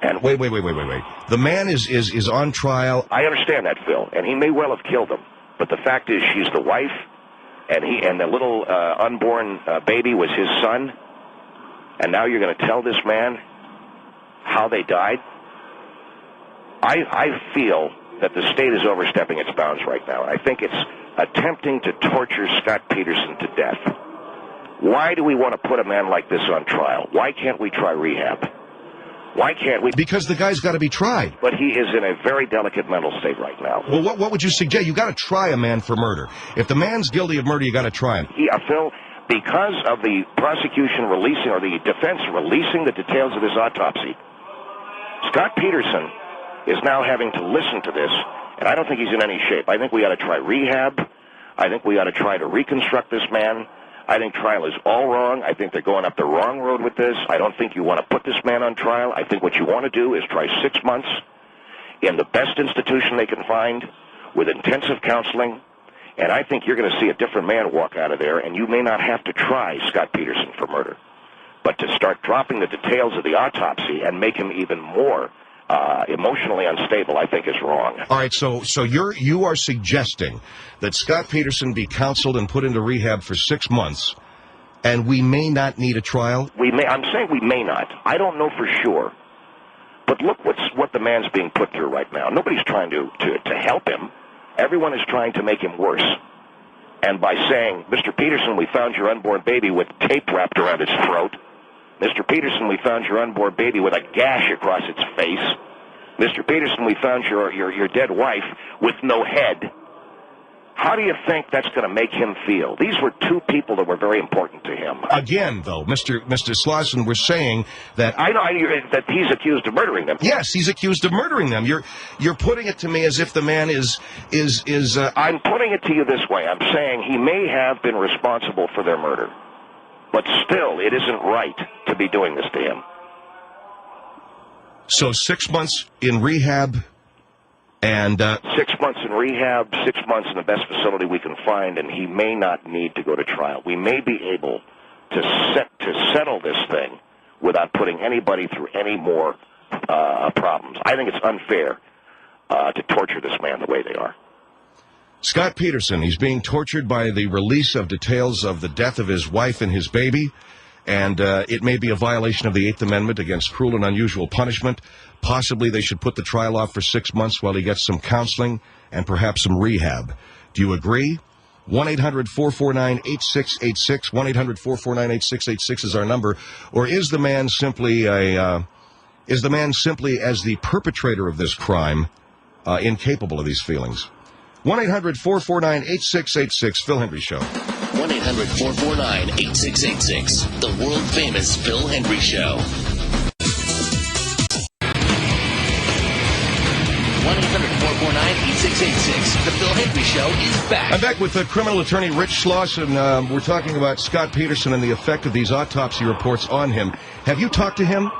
And wait. The man is on trial. I understand that, Phil, and he may well have killed him. But the fact is, she's the wife, and the little unborn baby was his son. And now you're going to tell this man how they died? I feel that the state is overstepping its bounds right now, and I think it's attempting to torture Scott Peterson to death. Why do we want to put a man like this on trial? Why can't we try rehab? Why can't we? Because the guy's got to be tried. But he is in a very delicate mental state right now. Well, what would you suggest? You got to try a man for murder. If the man's guilty of murder, you got to try him. Phil, because of the prosecution releasing, or the defense releasing the details of this autopsy, Scott Peterson is now having to listen to this, and I don't think he's in any shape. I think we ought to try rehab. I think we ought to try to reconstruct this man. I think trial is all wrong. I think they're going up the wrong road with this. I don't think you want to put this man on trial. I think what you want to do is try 6 months in the best institution they can find with intensive counseling. And I think you're going to see a different man walk out of there, and you may not have to try Scott Peterson for murder. But to start dropping the details of the autopsy and make him even more emotionally unstable, I think is wrong. All right, so you are suggesting that Scott Peterson be counseled and put into rehab for 6 months, and we may not need a trial? I'm saying we may not. I don't know for sure. But look what the man's being put through right now. Nobody's trying to help him. Everyone is trying to make him worse. And by saying, Mr. Peterson, we found your unborn baby with tape wrapped around his throat, Mr. Peterson, we found your unborn baby with a gash across its face. Mr. Peterson, we found your dead wife with no head. How do you think that's going to make him feel? These were two people that were very important to him. Again, though, Mr. Slauson, we're saying that I know that he's accused of murdering them. Yes, he's accused of murdering them. You're putting it to me as if the man is. I'm putting it to you this way. I'm saying he may have been responsible for their murder, but still, it isn't right to be doing this to him. So 6 months in rehab. And 6 months in rehab, 6 months in the best facility we can find, and he may not need to go to trial. We may be able to settle this thing without putting anybody through any more problems. I think it's unfair to torture this man the way they are. Scott Peterson, he's being tortured by the release of details of the death of his wife and his baby, and it may be a violation of the Eighth Amendment against cruel and unusual punishment. Possibly they should put the trial off for 6 months while he gets some counseling and perhaps some rehab. Do you agree? 1-800-449-8686. 1-800-449-8686 is our number. Or is the man simply as the perpetrator of this crime incapable of these feelings? 1-800-449-8686. Phil Hendry Show. 1-800-449-8686. The world-famous Phil Hendry Show. 1-800-449-8686. The Phil Hendry Show is back. I'm back with criminal attorney Rich Slauson. We're talking about Scott Peterson and the effect of these autopsy reports on him. Have you talked to him?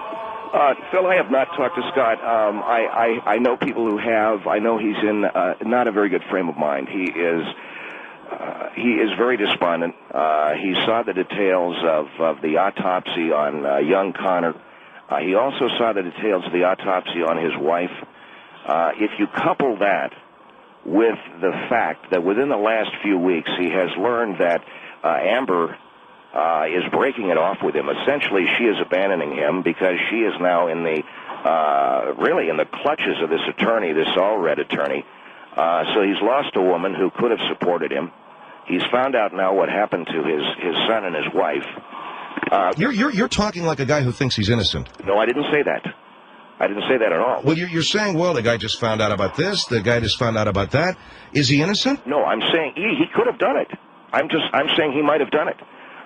Phil, I have not talked to Scott. I know people who have. I know he's in not a very good frame of mind. He is very despondent. He saw the details of the autopsy on young Connor. He also saw the details of the autopsy on his wife. If you couple that with the fact that within the last few weeks he has learned that Amber is breaking it off with him. Essentially, she is abandoning him because she is now in the really in the clutches of this attorney, this Allred attorney. So he's lost a woman who could have supported him. He's found out now what happened to his son and his wife. You're talking like a guy who thinks he's innocent. No, I didn't say that. I didn't say that at all. Well, you're saying, well, the guy just found out about this, the guy just found out about that. Is he innocent? No, I'm saying he could have done it. I'm saying he might have done it.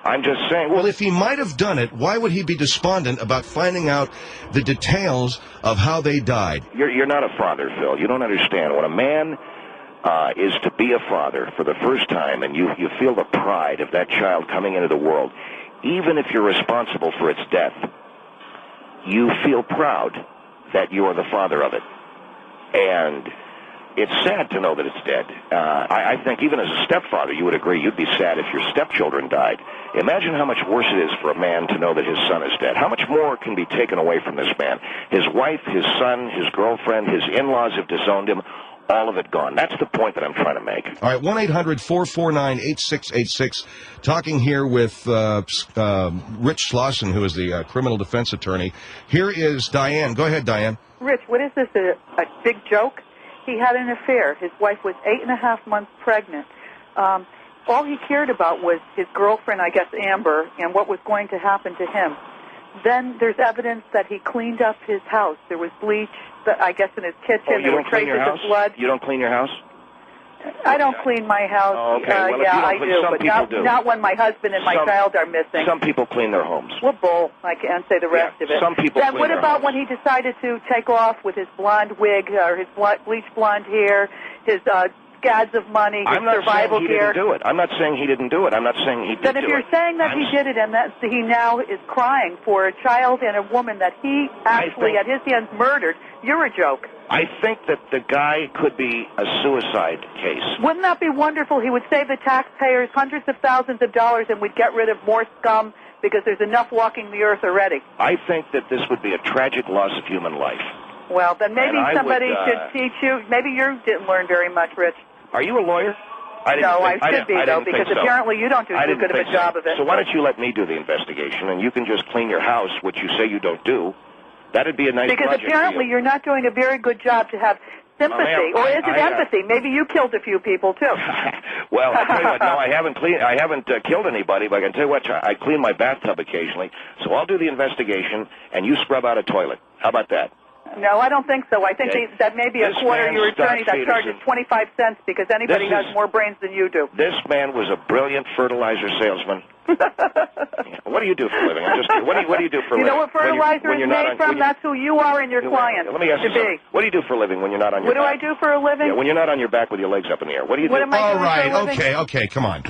I'm just saying... Well, if he might have done it, why would he be despondent about finding out the details of how they died? You're not a father, Phil. You don't understand. When a man is to be a father for the first time, and you feel the pride of that child coming into the world, even if you're responsible for its death, you feel proud that you're the father of it. And it's sad to know that it's dead. I think even as a stepfather, you would agree you'd be sad if your stepchildren died. Imagine how much worse it is for a man to know that his son is dead. How much more can be taken away from this man? His wife, his son, his girlfriend, his in-laws have disowned him. All of it gone. That's the point that I'm trying to make. All right, 1-800-449-8686. Talking here with Rich Slauson, who is the criminal defense attorney. Here is Diane. Go ahead, Diane. Rich, what is this, a big joke? He had an affair. His wife was 8.5 months pregnant. All he cared about was his girlfriend, I guess Amber, and what was going to happen to him. Then there's evidence that he cleaned up his house. There was bleach, I guess, in his kitchen. There were traces of blood. You don't clean your house? I don't clean my house. Oh, okay. Well, yeah, I do, but not when my husband and my child are missing. Some people clean their homes. Well, bull. I can't say the rest of it. Some people then clean what their about homes. when he decided to take off with his blonde wig, or his bleach blonde hair, his scads of money, his survival gear? I'm not saying he didn't do it. I'm not saying he did do it. Then if you're saying that he did it and that he now is crying for a child and a woman that he actually, at his hands, murdered, you're a joke. I think that the guy could be a suicide case. Wouldn't that be wonderful? He would save the taxpayers hundreds of thousands of dollars, and we'd get rid of more scum because there's enough walking the earth already. I think that this would be a tragic loss of human life. Well, then maybe somebody should teach you. Maybe you didn't learn very much, Rich. Are you a lawyer? I should be, though, because apparently you don't do too good of a job of it. So why don't you let me do the investigation, and you can just clean your house, which you say you don't do. That'd be a nice project. Because apparently you're not doing a very good job to have sympathy, or is it empathy? Maybe you killed a few people too. Well, I tell you what, no, I haven't killed anybody, but I can tell you what, I clean my bathtub occasionally, so I'll do the investigation, and you scrub out a toilet. How about that? No, I don't think so. I think that may be a quarter of your attorney that charges 25 cents because anybody has more brains than you do. This man was a brilliant fertilizer salesman. What do you do for a living? What do you do for a living? You know what fertilizer is made from? That's who you are and your client. Let me ask you something. What do you do for a living when you're not on your back? What do I do for a living? Yeah, when you're not on your back with your legs up in the air. What do you do? What am I doing for a living? Okay, come on.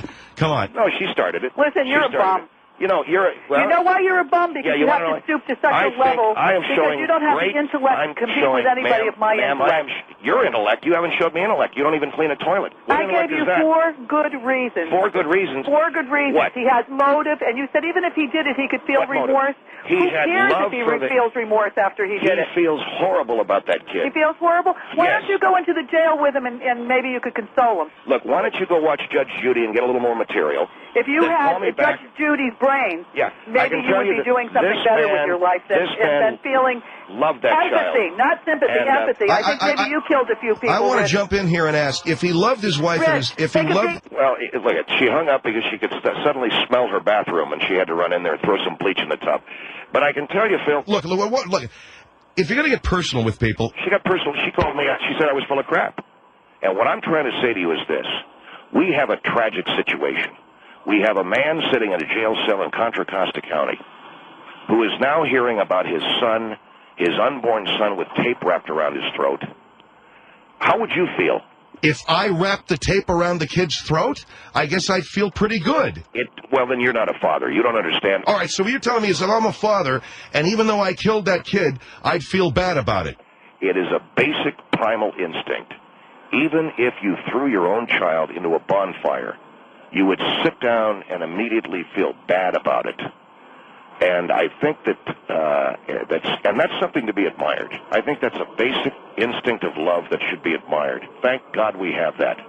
No, she started it. Listen, you're a bum. You know, you know why you're a bum? Because you have to stoop to such a level because you don't have the intellect to compete with anybody of my intellect. Your intellect, you haven't showed me intellect. You don't even clean a toilet. I gave you 4 good reasons. 4 good reasons? 4 good reasons. What? He has motive, and you said even if he did it, he could feel remorse. Who cares if he feels remorse after he did it? He feels horrible about that kid. He feels horrible? Why don't you go into the jail with him and maybe you could console him? Look, why don't you go watch Judge Judy and get a little more material? If you had Judge Judy's brain, maybe you would be doing something better with your life than feeling empathy, not sympathy, empathy. I think maybe you killed a few people. I want to jump in here and ask if he loved his wife Well, look, she hung up because she could suddenly smell her bathroom and she had to run in there and throw some bleach in the tub. But I can tell you, Phil. Look. If you're going to get personal with people, she got personal. She called me. She said I was full of crap. And what I'm trying to say to you is this: we have a tragic situation. We have a man sitting in a jail cell in Contra Costa County who is now hearing about his son, his unborn son, with tape wrapped around his throat. How would you feel? If I wrapped the tape around the kid's throat, I guess I'd feel pretty good. Well, then you're not a father. You don't understand. All right, so what you're telling me is that I'm a father, and even though I killed that kid, I'd feel bad about it. It is a basic primal instinct. Even if you threw your own child into a bonfire, you would sit down and immediately feel bad about it. And I think that's something to be admired. I think that's a basic instinct of love that should be admired. Thank God we have that.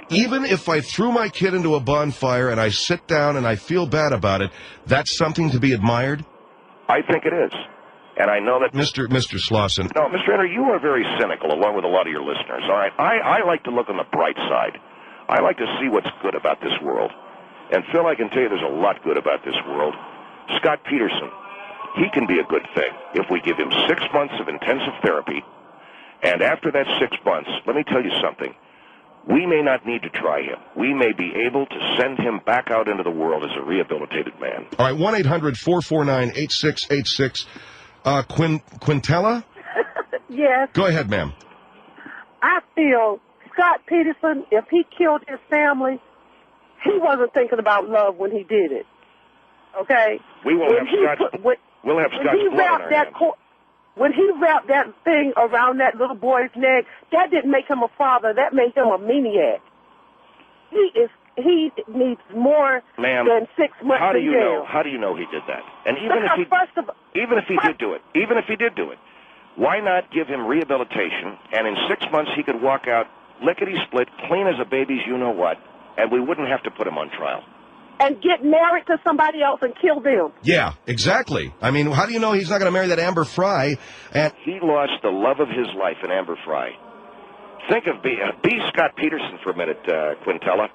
Even if I threw my kid into a bonfire and I sit down and I feel bad about it, that's something to be admired? I think it is. And I know that... Mr. Slauson. No, Mr. Henry, you are very cynical, along with a lot of your listeners, all right? I like to look on the bright side. I like to see what's good about this world. And, Phil, I can tell you there's a lot good about this world. Scott Peterson, he can be a good thing if we give him 6 months of intensive therapy. And after that 6 months, let me tell you something. We may not need to try him. We may be able to send him back out into the world as a rehabilitated man. All right, 1-800-449-8686. Quintella? Yes. Go ahead, ma'am. I feel Scott Peterson, if he killed his family, he wasn't thinking about love when he did it. Okay? We'll have Scott's blood in our hands. When he wrapped that thing around that little boy's neck, that didn't make him a father. That made him a maniac. He needs more than 6 months in jail. How do you know he did that? And even if he did do it, why not give him rehabilitation? And in 6 months he could walk out lickety-split, clean as a baby's you-know-what, and we wouldn't have to put him on trial. And get married to somebody else and kill them. Yeah, exactly. I mean, how do you know he's not going to marry that Amber Fry? And he lost the love of his life in Amber Fry. Think of be Scott Peterson for a minute, Quintella.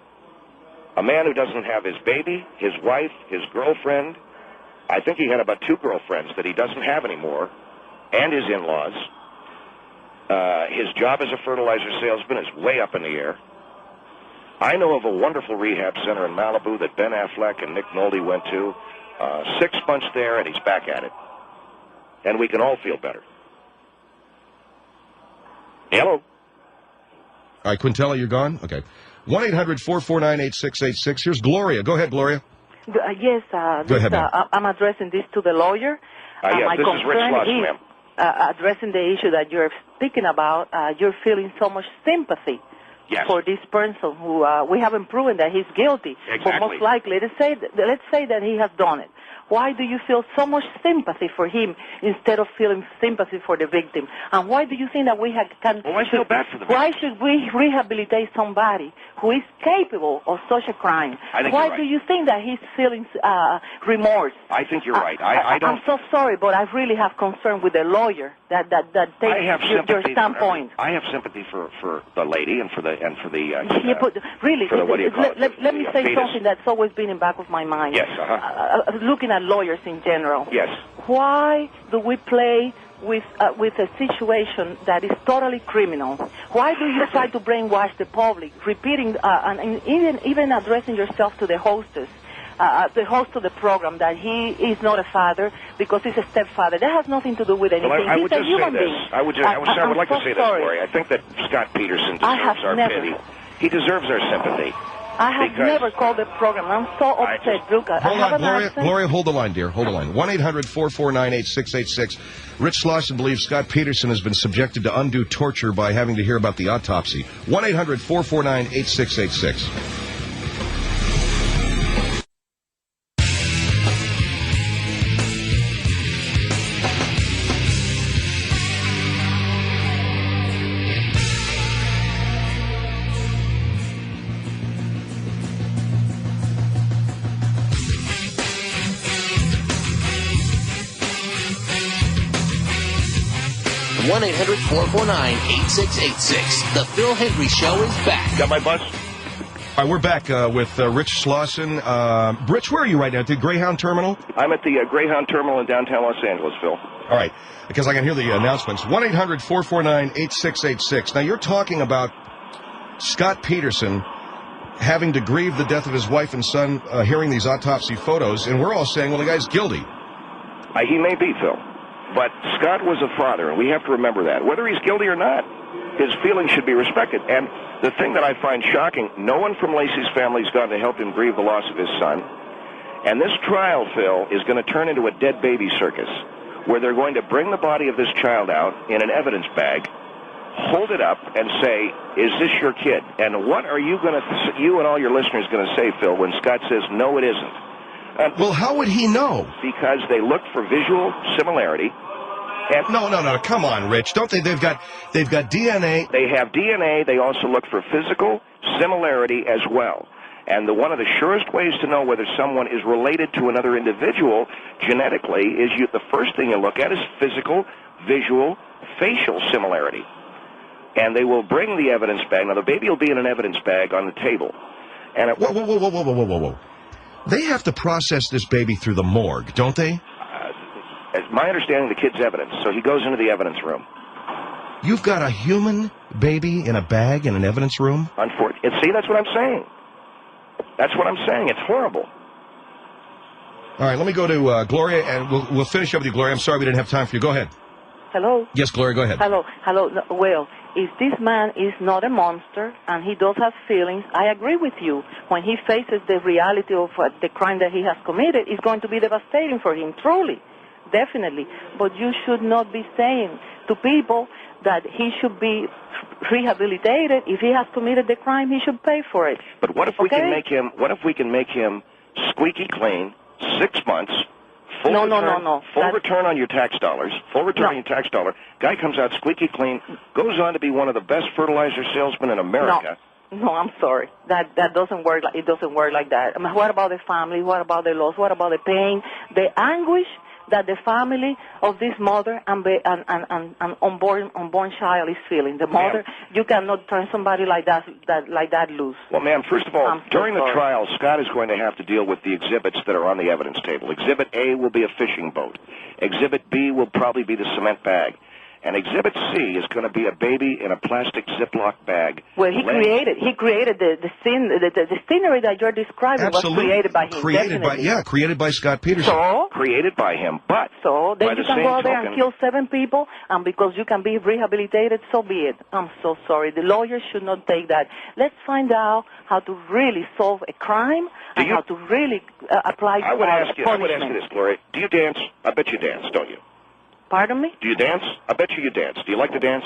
A man who doesn't have his baby, his wife, his girlfriend. I think he had about 2 girlfriends that he doesn't have anymore, and his in-laws. His job as a fertilizer salesman is way up in the air. I know of a wonderful rehab center in Malibu that Ben Affleck and Nick Nolte went to. 6 months there, and he's back at it. And we can all feel better. Hello? All right, Quintella, you're gone? Okay. 1-800-449-8686. Here's Gloria. Go ahead, Gloria. Yes, Go ahead, ma'am. I'm addressing this to the lawyer. Yes, this is Rich Slauson, ma'am. Addressing the issue that you're speaking about. You're feeling so much sympathy for this person who we haven't proven that he's guilty. Exactly. But most likely, let's say that he has done it. Why do you feel so much sympathy for him instead of feeling sympathy for the victim? And why do you think that we can... Well, I feel bad for the victim. Why should we rehabilitate somebody who is capable of such a crime? I think why you're right. do you think that he's feeling remorse? I think you're right. I don't... I'm so sorry, but I really have concern with the lawyer that takes your standpoint. I have sympathy for the lady and for the Yeah, but really, let me say something that's always been in the back of my mind. Yes, looking at lawyers in general. Yes. Why do we play with a situation that is totally criminal? Why do you try to brainwash the public, repeating and even addressing yourself to the hostess? The host of the program, that he is not a father because he's a stepfather. That has nothing to do with anything. Well, I would he's just a human say this. being. I would like to say this, Gloria. I think that Scott Peterson deserves our pity. He deserves our sympathy. I have never called the program. I'm so upset, Luca. Hold on, Gloria, hold the line, dear. Hold the line. 1-800-449-8686. Rich Slauson believes Scott Peterson has been subjected to undue torture by having to hear about the autopsy. 1-800-449-8686. 1-800-449-8686. The Phil Hendry Show is back. Got my bus? All right, we're back with Rich Slauson. Rich, where are you right now? At the Greyhound Terminal? I'm at the Greyhound Terminal in downtown Los Angeles, Phil. All right, because I can hear the announcements. 1-800-449-8686. Now, you're talking about Scott Peterson having to grieve the death of his wife and son, hearing these autopsy photos, and we're all saying, well, the guy's guilty. He may be, Phil. But Scott was a father, and we have to remember that. Whether he's guilty or not, his feelings should be respected. And the thing that I find shocking, no one from Lacey's family has gone to help him grieve the loss of his son. And this trial, Phil, is going to turn into a dead baby circus, where they're going to bring the body of this child out in an evidence bag, hold it up, and say, is this your kid? And what are you going to, you and all your listeners going to say, Phil, when Scott says, no, it isn't? Well, how would he know? Because they look for visual similarity. And no. Come on, Rich. Don't they? They've got DNA. They have DNA. They also look for physical similarity as well. And one of the surest ways to know whether someone is related to another individual genetically is the first thing you look at is physical, visual, facial similarity. And they will bring the evidence bag. Now, the baby will be in an evidence bag on the table. And Whoa. They have to process this baby through the morgue, don't they? As my understanding, the kid's evidence. So he goes into the evidence room. You've got a human baby in a bag in an evidence room? Unfortunately. See, that's what I'm saying. That's what I'm saying. It's horrible. All right, let me go to Gloria, and we'll finish up with you, Gloria. I'm sorry we didn't have time for you. Go ahead. Hello? Yes, Gloria, go ahead. Hello. No, well, if this man is not a monster and he does have feelings, I agree with you. When he faces the reality of the crime that he has committed, it's going to be devastating for him, truly, definitely. But you should not be saying to people that he should be rehabilitated. If he has committed the crime, he should pay for it. But what if we can make him? What if we can make him squeaky clean, 6 months? Full return on your tax dollars. Full return on your tax dollar. Guy comes out squeaky clean, goes on to be one of the best fertilizer salesmen in America. No, I'm sorry. That doesn't work. It doesn't work like that. I mean, what about the family? What about the loss? What about the pain, the anguish that the family of this mother and unborn child is feeling? The mother, you cannot turn somebody like that loose. Well, ma'am, first of all, during the trial, Scott is going to have to deal with the exhibits that are on the evidence table. Exhibit A will be a fishing boat. Exhibit B will probably be the cement bag. And Exhibit C is going to be a baby in a plastic Ziploc bag. Well, he created the scenery that you're describing. Absolutely. Was created by him. Created by Scott Peterson. Created by him, but then you can go out there and kill 7 people, and because you can be rehabilitated, so be it. I'm so sorry. The lawyers should not take that. Let's find out how to really solve a crime and how to really apply I would ask you punishment. this, Gloria. Do you dance? I bet you dance, don't you? Pardon me? Do you dance? I bet you dance. Do you like to dance?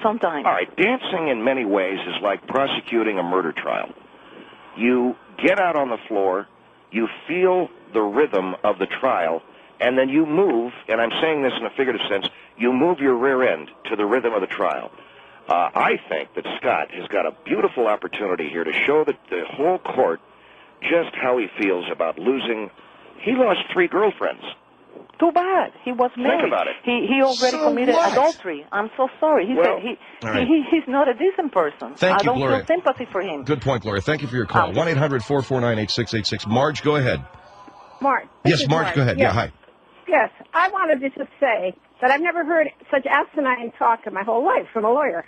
Sometimes. All right. Dancing in many ways is like prosecuting a murder trial. You get out on the floor. You feel the rhythm of the trial, and then you move, and I'm saying this in a figurative sense, you move your rear end to the rhythm of the trial. I think that Scott has got a beautiful opportunity here to show the whole court just how he feels about losing. He lost 3 girlfriends. Too bad. He was married. Think about it. He already committed adultery. I'm so sorry. He's not a decent person. Thank you, I don't Gloria. feel sympathy for him. Good point, Gloria. Thank you for your call. 1-800-449-8686. Marge, go ahead. Mark. Yes, Marge, go ahead. Yes. Yeah, hi. Yes, I wanted to just say that I've never heard such asinine talk in my whole life from a lawyer.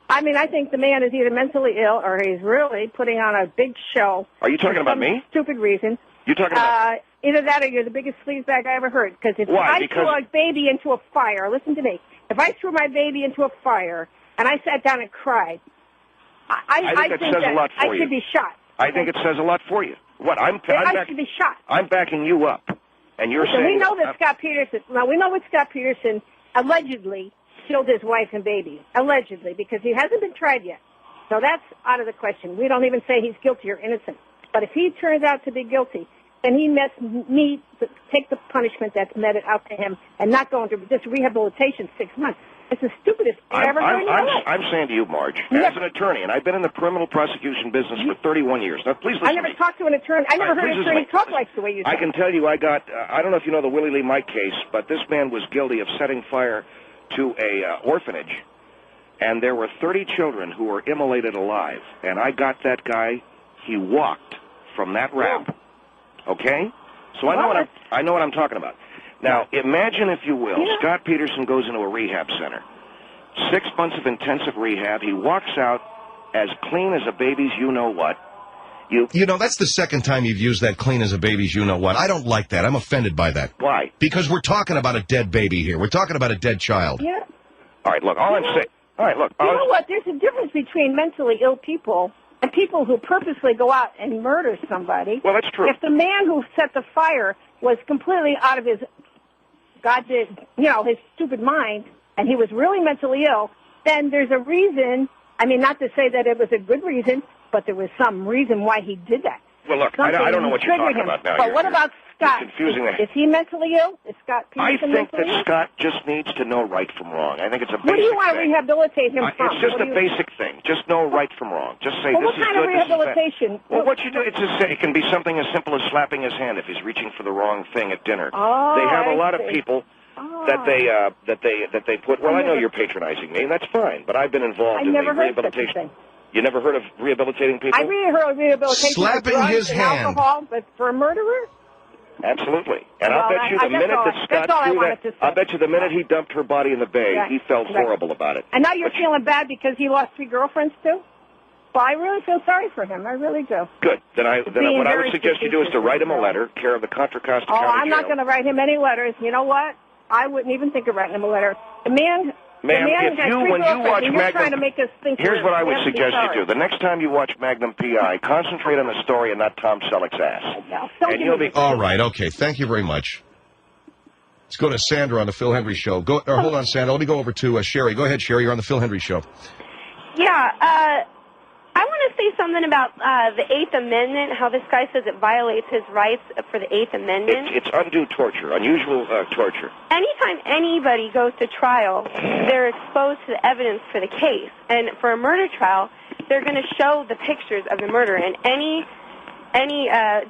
I mean, I think the man is either mentally ill or he's really putting on a big show. Are you talking for about some me? Stupid reason. You're talking about... Either that or you're the biggest sleazebag I ever heard. Because if Why? I threw a baby into a fire, listen to me. If I threw my baby into a fire and I sat down and cried, I think says a lot for I you. should be shot. I think it says a lot for you. What? I should be shot. I'm backing you up, and you're saying we know that Scott Peterson. Now we know that Scott Peterson allegedly killed his wife and baby, allegedly, because he hasn't been tried yet. So that's out of the question. We don't even say he's guilty or innocent. But if he turns out to be guilty, then he must take the punishment that's meted out to him and not go into just rehabilitation 6 months. It's the stupidest thing I ever heard in my life. I'm saying to you, Marge, as an attorney, and I've been in the criminal prosecution business for 31 years. Now, please listen I never talked to an attorney. I never heard an attorney talk like the way you I talk. can tell you I don't know if you know the Willie Lee Mike case, but this man was guilty of setting fire to a orphanage, and there were 30 children who were immolated alive, and I got that guy. He walked from that rap. Okay? So I know what I'm talking about. Now, imagine, if you will, Scott Peterson goes into a rehab center. 6 months of intensive rehab. He walks out as clean as a baby's you-know-what. You know, that's the second time you've used that clean as a baby's you-know-what. I don't like that. I'm offended by that. Why? Because we're talking about a dead baby here. We're talking about a dead child. Yeah. All right, look, I'm saying... All right, look... You know what? There's a difference between mentally ill people and people who purposely go out and murder somebody. Well, that's true. If the man who set the fire was completely out of his his stupid mind, and he was really mentally ill, then there's a reason. I mean, not to say that it was a good reason, but there was some reason why he did that. Well, look, I don't know what you're talking about now. But what about Scott? Confusing Is he mentally ill? Is Scott Peterson mentally ill? I think that Scott just needs to know right from wrong. I think it's a basic What do you want to thing. rehabilitate him from? It's just a basic thing. Just know right from wrong. Just say Well, this what is kind of good, this is bad. rehabilitation? Well, what you do, it can be something as simple as slapping his hand if he's reaching for the wrong thing at dinner. Oh, they have a lot I of see. people that they put. Well, I know you're patronizing me, and that's fine. But I've been involved in the rehabilitation. You never heard of rehabilitating people? I really heard of rehabilitation Slapping for drugs his and hand. alcohol, but for a murderer? Absolutely. And Well, I'll bet you the minute that Scott threw that, I'll bet you the minute he dumped her body in the bay, Right. he felt Right. horrible about it. And now you're feeling bad because he lost 3 girlfriends, too? Well, I really feel sorry for him. I really do. Good. Then Being what I very would suggest you do is to write him a letter, care of the Contra Costa Oh, County I'm not Jail. going to write him any letters. You know what? I wouldn't even think of writing him a letter. The man... Ma'am, when you watch you're trying to Magnum, make us think here's what I would we have to be suggest you sorry. do. The next time you watch Magnum P.I., concentrate on the story and not Tom Selleck's ass. And you'll be... All right, okay. Thank you very much. Let's go to Sandra on the Phil Hendry Show. Hold on, Sandra. Let me go over to Sherry. Go ahead, Sherry. You're on the Phil Hendry Show. Yeah, I want to say something about the Eighth Amendment, how this guy says it violates his rights for the Eighth Amendment. It's undue torture, unusual torture. Anytime anybody goes to trial, they're exposed to the evidence for the case. And for a murder trial, they're going to show the pictures of the murder. And any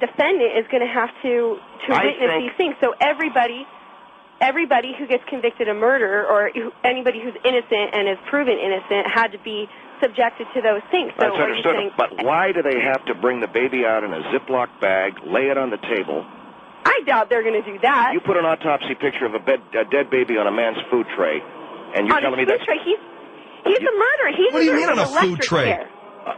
defendant is going to have to witness these things. So everybody who gets convicted of murder, or anybody who's innocent and is proven innocent, had to be subjected to those things. So That's understood. But why do they have to bring the baby out in a Ziploc bag, lay it on the table? I doubt they're going to do that. You put an autopsy picture of a dead baby on a man's food tray, and you're telling me that... Tray, he's a murderer. What do you mean on a food tray?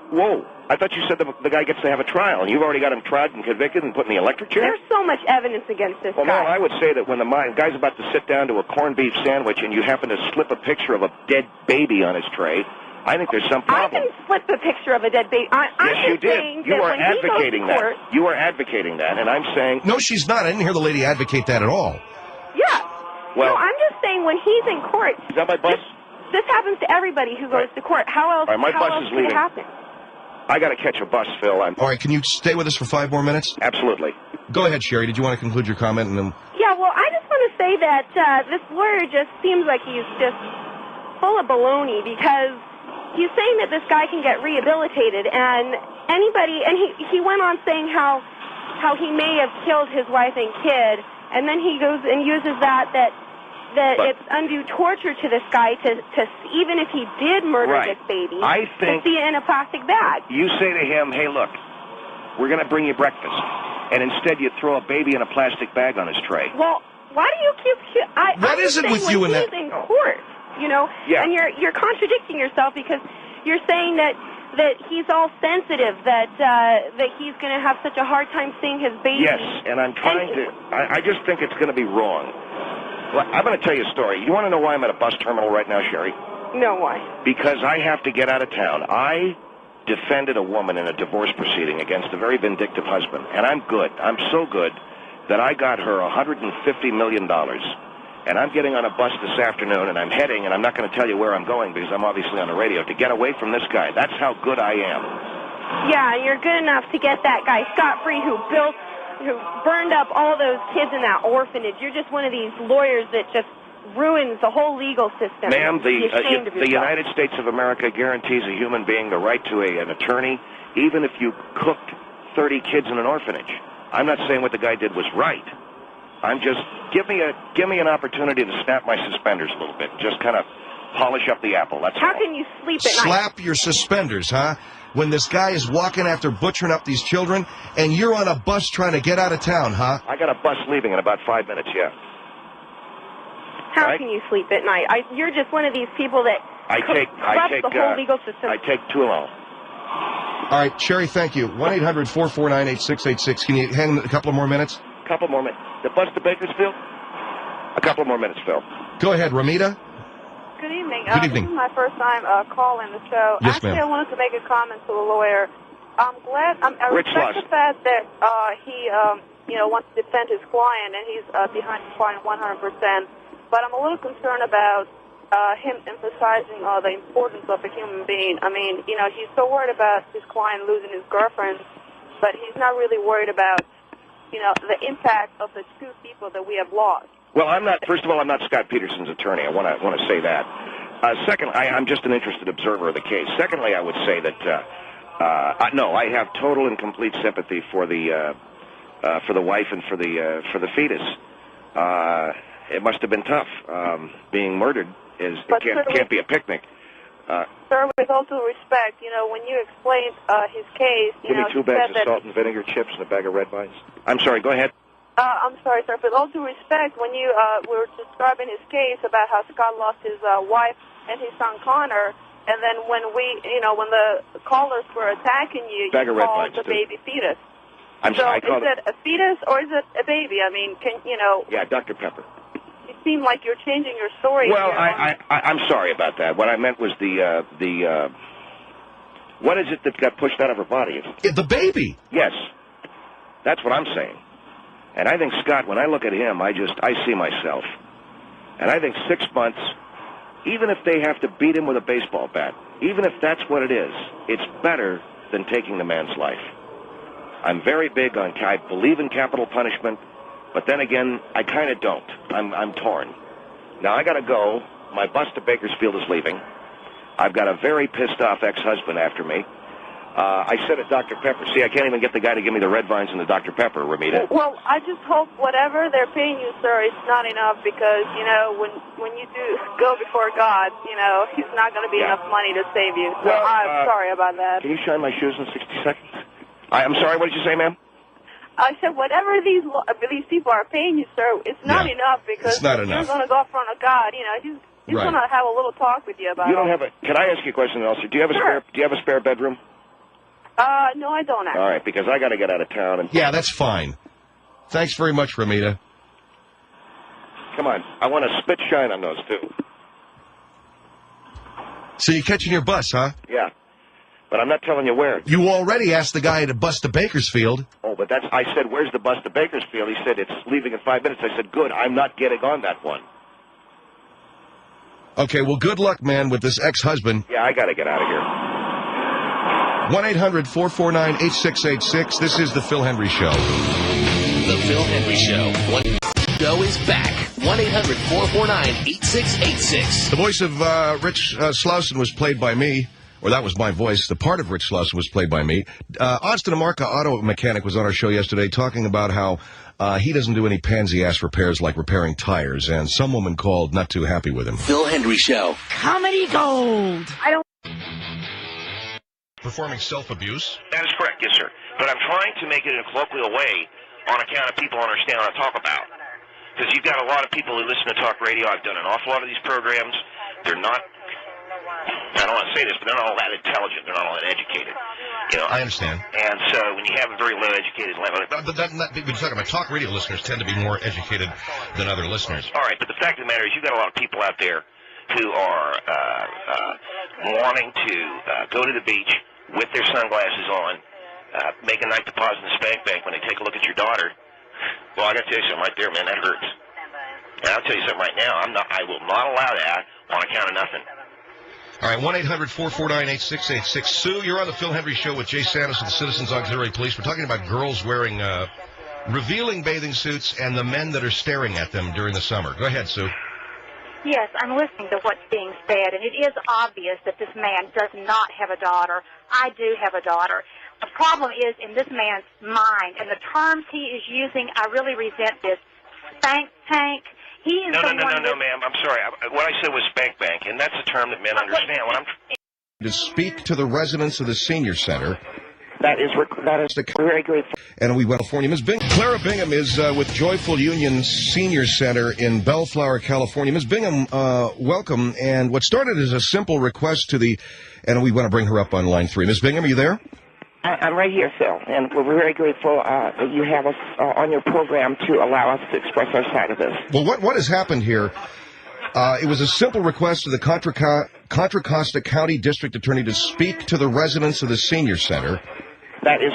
Whoa. I thought you said the guy gets to have a trial, and you've already got him tried and convicted and put in the electric chair? There's so much evidence against this Well, guy. no, I would say that when the guy's about to sit down to a corned beef sandwich and you happen to slip a picture of a dead baby on his tray, I think there's some problem. I didn't slip a picture of a dead baby. Yes, you did. You are advocating that. Court, You are advocating that, and I'm saying... No, she's not. I didn't hear the lady advocate that at all. yeah. Well, no, I'm just saying when he's in court... Is that my bus? This happens to everybody who goes to court. How else, All right, my how bus else is could it leaving. happen? I got to catch a bus, Phil. All right, can you stay with us for 5 more minutes? Absolutely. Go ahead, Sherry. Did you want to conclude your comment? And then... Yeah, well, I just want to say that this lawyer just seems like he's just full of baloney because he's saying that this guy can get rehabilitated, and anybody, and he went on saying how he may have killed his wife and kid, and then he goes and uses that it's undue torture to this guy to even if he did murder this baby, I think to see it in a plastic bag. You say to him, hey, look, we're going to bring you breakfast, and instead you throw a baby in a plastic bag on his tray. Well, why do you keep... What is it with you and that... He's in court, you know, and you're contradicting yourself because you're saying that he's all sensitive, that he's going to have such a hard time seeing his baby. Yes, and I'm trying to... I just think it's going to be wrong. Well, I'm going to tell you a story. You want to know why I'm at a bus terminal right now, Sherry? No, why? Because I have to get out of town. I defended a woman in a divorce proceeding against a very vindictive husband, and I'm good. I'm so good that I got her $150 million, and I'm getting on a bus this afternoon, and I'm heading, and I'm not going to tell you where I'm going because I'm obviously on the radio, to get away from this guy. That's how good I am. Yeah, and you're good enough to get that guy scot-free who burned up all those kids in that orphanage. You're just one of these lawyers that just ruins the whole legal system. Ma'am, the the United States of America guarantees a human being the right to an attorney, even if you cooked 30 kids in an orphanage. I'm not saying what the guy did was right. I'm just, give me an opportunity to snap my suspenders a little bit. Just kind of polish up the apple. That's How all. can you sleep at night? Slap your suspenders, huh? When this guy is walking after butchering up these children, and you're on a bus trying to get out of town, huh? I got a bus leaving in about 5 minutes, yeah. How can you sleep at night? You're just one of these people that corrupts the whole legal system. I take Tuolumne. All right, Sherry, thank you. 1-800-449-8686. Can you hang a couple of more minutes? A couple more minutes. The bus to Bakersfield? A couple more minutes, Phil. Go ahead, Ramita. Good evening. Good evening. This is my first time calling the show. Yes, Actually, ma'am. I wanted to make a comment to the lawyer. I respect the fact that he wants to defend his client, and he's behind his client 100%. But I'm a little concerned about him emphasizing the importance of a human being. I mean, he's so worried about his client losing his girlfriend, but he's not really worried about, the impact of the two people that we have lost. Well, first of all, I'm not Scott Peterson's attorney. I want to say that. Second, I'm just an interested observer of the case. Secondly, I would say that, no, I have total and complete sympathy for the wife and for the fetus. It must have been tough. Being murdered can't be a picnic. Sir, with all due respect, when you explained his case, give me 2 bags of salt and vinegar chips and a bag of red vines. I'm sorry, go ahead. I'm sorry, sir. With all due respect, when you were describing his case about how Scott lost his wife and his son Connor, and then when when the callers were attacking you, you called the baby fetus. Is it a fetus or is it a baby? I mean, Yeah, Dr. Pepper. It seemed like you're changing your story. Well, I'm sorry about that. What I meant was what is it that got pushed out of her body? The baby. Yes, that's what I'm saying. And I think, Scott, when I look at him, I see myself. And I think 6 months, even if they have to beat him with a baseball bat, even if that's what it is, it's better than taking the man's life. I'm very big on, I believe in capital punishment, but then again, I kind of don't. I'm torn. Now, I got to go. My bus to Bakersfield is leaving. I've got a very pissed-off ex-husband after me. I said at Dr. Pepper, see, I can't even get the guy to give me the red vines and the Dr. Pepper, Ramita. Well, I just hope whatever they're paying you, sir, it's not enough because, when you do go before God, he's not going to be enough money to save you. So I'm sorry about that. Can you shine my shoes in 60 seconds? I'm sorry, what did you say, ma'am? I said whatever these people are paying you, sir, it's not enough because you're going to go in front of God. He's going to have a little talk with you about it. You don't have Can I ask you a question, also? Do you have a spare bedroom? No, I don't actually. All right, because I got to get out of town. Yeah, that's fine. Thanks very much, Ramita. Come on, I want to spit shine on those two. So you're catching your bus, huh? Yeah, but I'm not telling you where. You already asked the guy to bus to Bakersfield. Oh, but I said, where's the bus to Bakersfield? He said, it's leaving in 5 minutes. I said, good, I'm not getting on that one. Okay, well, good luck, man, with this ex-husband. Yeah, I got to get out of here. 1-800-449-8686. This is the Phil Hendry Show. The Phil Hendry Show. One show is back. 1-800-449-8686. The voice of Rich Slauson was played by me. Or that was my voice. The part of Rich Slauson was played by me. Austin Amarca, auto mechanic, was on our show yesterday talking about how he doesn't do any pansy-ass repairs like repairing tires, and some woman called not too happy with him. Phil Hendry Show. Comedy gold. I don't. Performing self-abuse? That is correct, yes, sir. But I'm trying to make it in a colloquial way on account of people understand what I talk about. Because you've got a lot of people who listen to talk radio. I've done an awful lot of these programs. They're not, I don't want to say this, but they're not all that intelligent. They're not all that educated. You know, I understand. And so when you have a very low educated level... But we're talking about talk radio listeners tend to be more educated than other listeners. All right, but the fact of the matter is you've got a lot of people out there who are wanting to go to the beach with their sunglasses on, make a night deposit in the spank bank when they take a look at your daughter. Well, I got to tell you something right there, man. That hurts. And I'll tell you something right now. I will not allow that on account of nothing. All right, 1-800-449-8686. Sue, you're on the Phil Hendry Show with Jay Santos of the Citizens Auxiliary Police. We're talking about girls wearing revealing bathing suits and the men that are staring at them during the summer. Go ahead, Sue. Yes, I'm listening to what's being said, and it is obvious that this man does not have a daughter. I do have a daughter. The problem is in this man's mind, and the terms he is using, I really resent this. Spank tank. He is No, ma'am. I'm sorry. What I said was spank bank, and that's a term that men understand. When I'm to speak to the residents of the senior center. That is very good. And we went to California. Ms. Bingham. Clara Bingham is with Joyful Union Senior Center in Bellflower, California. Ms. Bingham, welcome. And what started as a simple request to the, and we want to bring her up on line 3. Ms. Bingham, are you there? I'm right here, Phil, and we're very grateful that you have us on your program to allow us to express our side of this. Well, what has happened here? It was a simple request to the Contra Costa County District Attorney to speak to the residents of the senior center. That is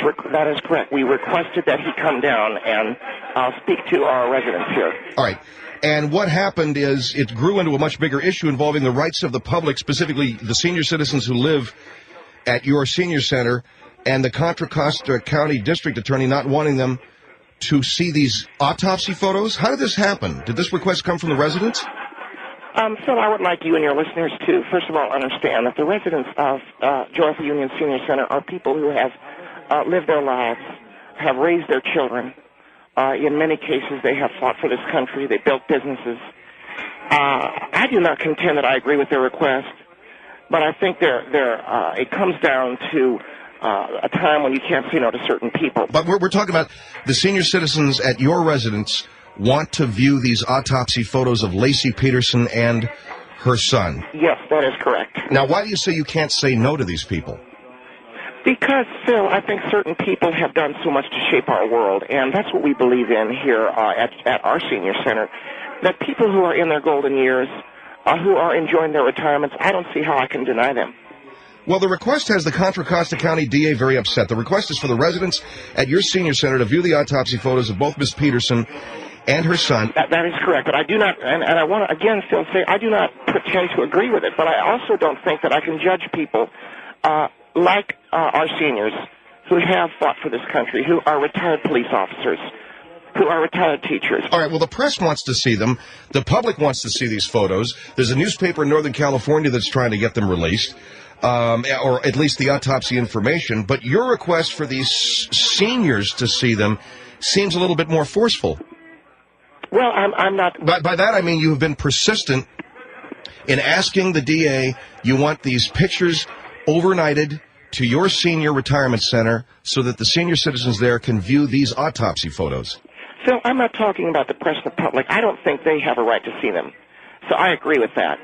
correct. We requested that he come down and speak to our residents here. All right. And what happened is it grew into a much bigger issue involving the rights of the public, specifically the senior citizens who live at your senior center, and the Contra Costa County District Attorney not wanting them to see these autopsy photos. How did this happen? Did this request come from the residents? Phil, I would like you and your listeners to, first of all, understand that the residents of Joyful Union Senior Center are people who have lived their lives, have raised their children. In many cases, they have fought for this country. They built businesses. I do not contend that I agree with their request, but I think it comes down to a time when you can't say no to certain people. But we're talking about the senior citizens at your residence want to view these autopsy photos of Lacey Peterson and her son. Yes, that is correct. Now, why do you say you can't say no to these people? Because, Phil, I think certain people have done so much to shape our world, and that's what we believe in here at our senior center, that people who are in their golden years, who are enjoying their retirements, I don't see how I can deny them. Well, the request has the Contra Costa County DA very upset. The request is for the residents at your senior center to view the autopsy photos of both Miss Peterson and her son. That is correct, but I do not, and I want to again, Phil, say I do not pretend to agree with it, but I also don't think that I can judge people like our seniors who have fought for this country, who are retired police officers, who are retired teachers. All right, well, the press wants to see them. The public wants to see these photos. There's a newspaper in Northern California that's trying to get them released, or at least the autopsy information. But your request for these seniors to see them seems a little bit more forceful. Well, I'm not... By that, I mean you have been persistent in asking the DA, you want these pictures overnighted to your senior retirement center so that the senior citizens there can view these autopsy photos. Phil, I'm not talking about the press and the public. I don't think they have a right to see them. So I agree with that.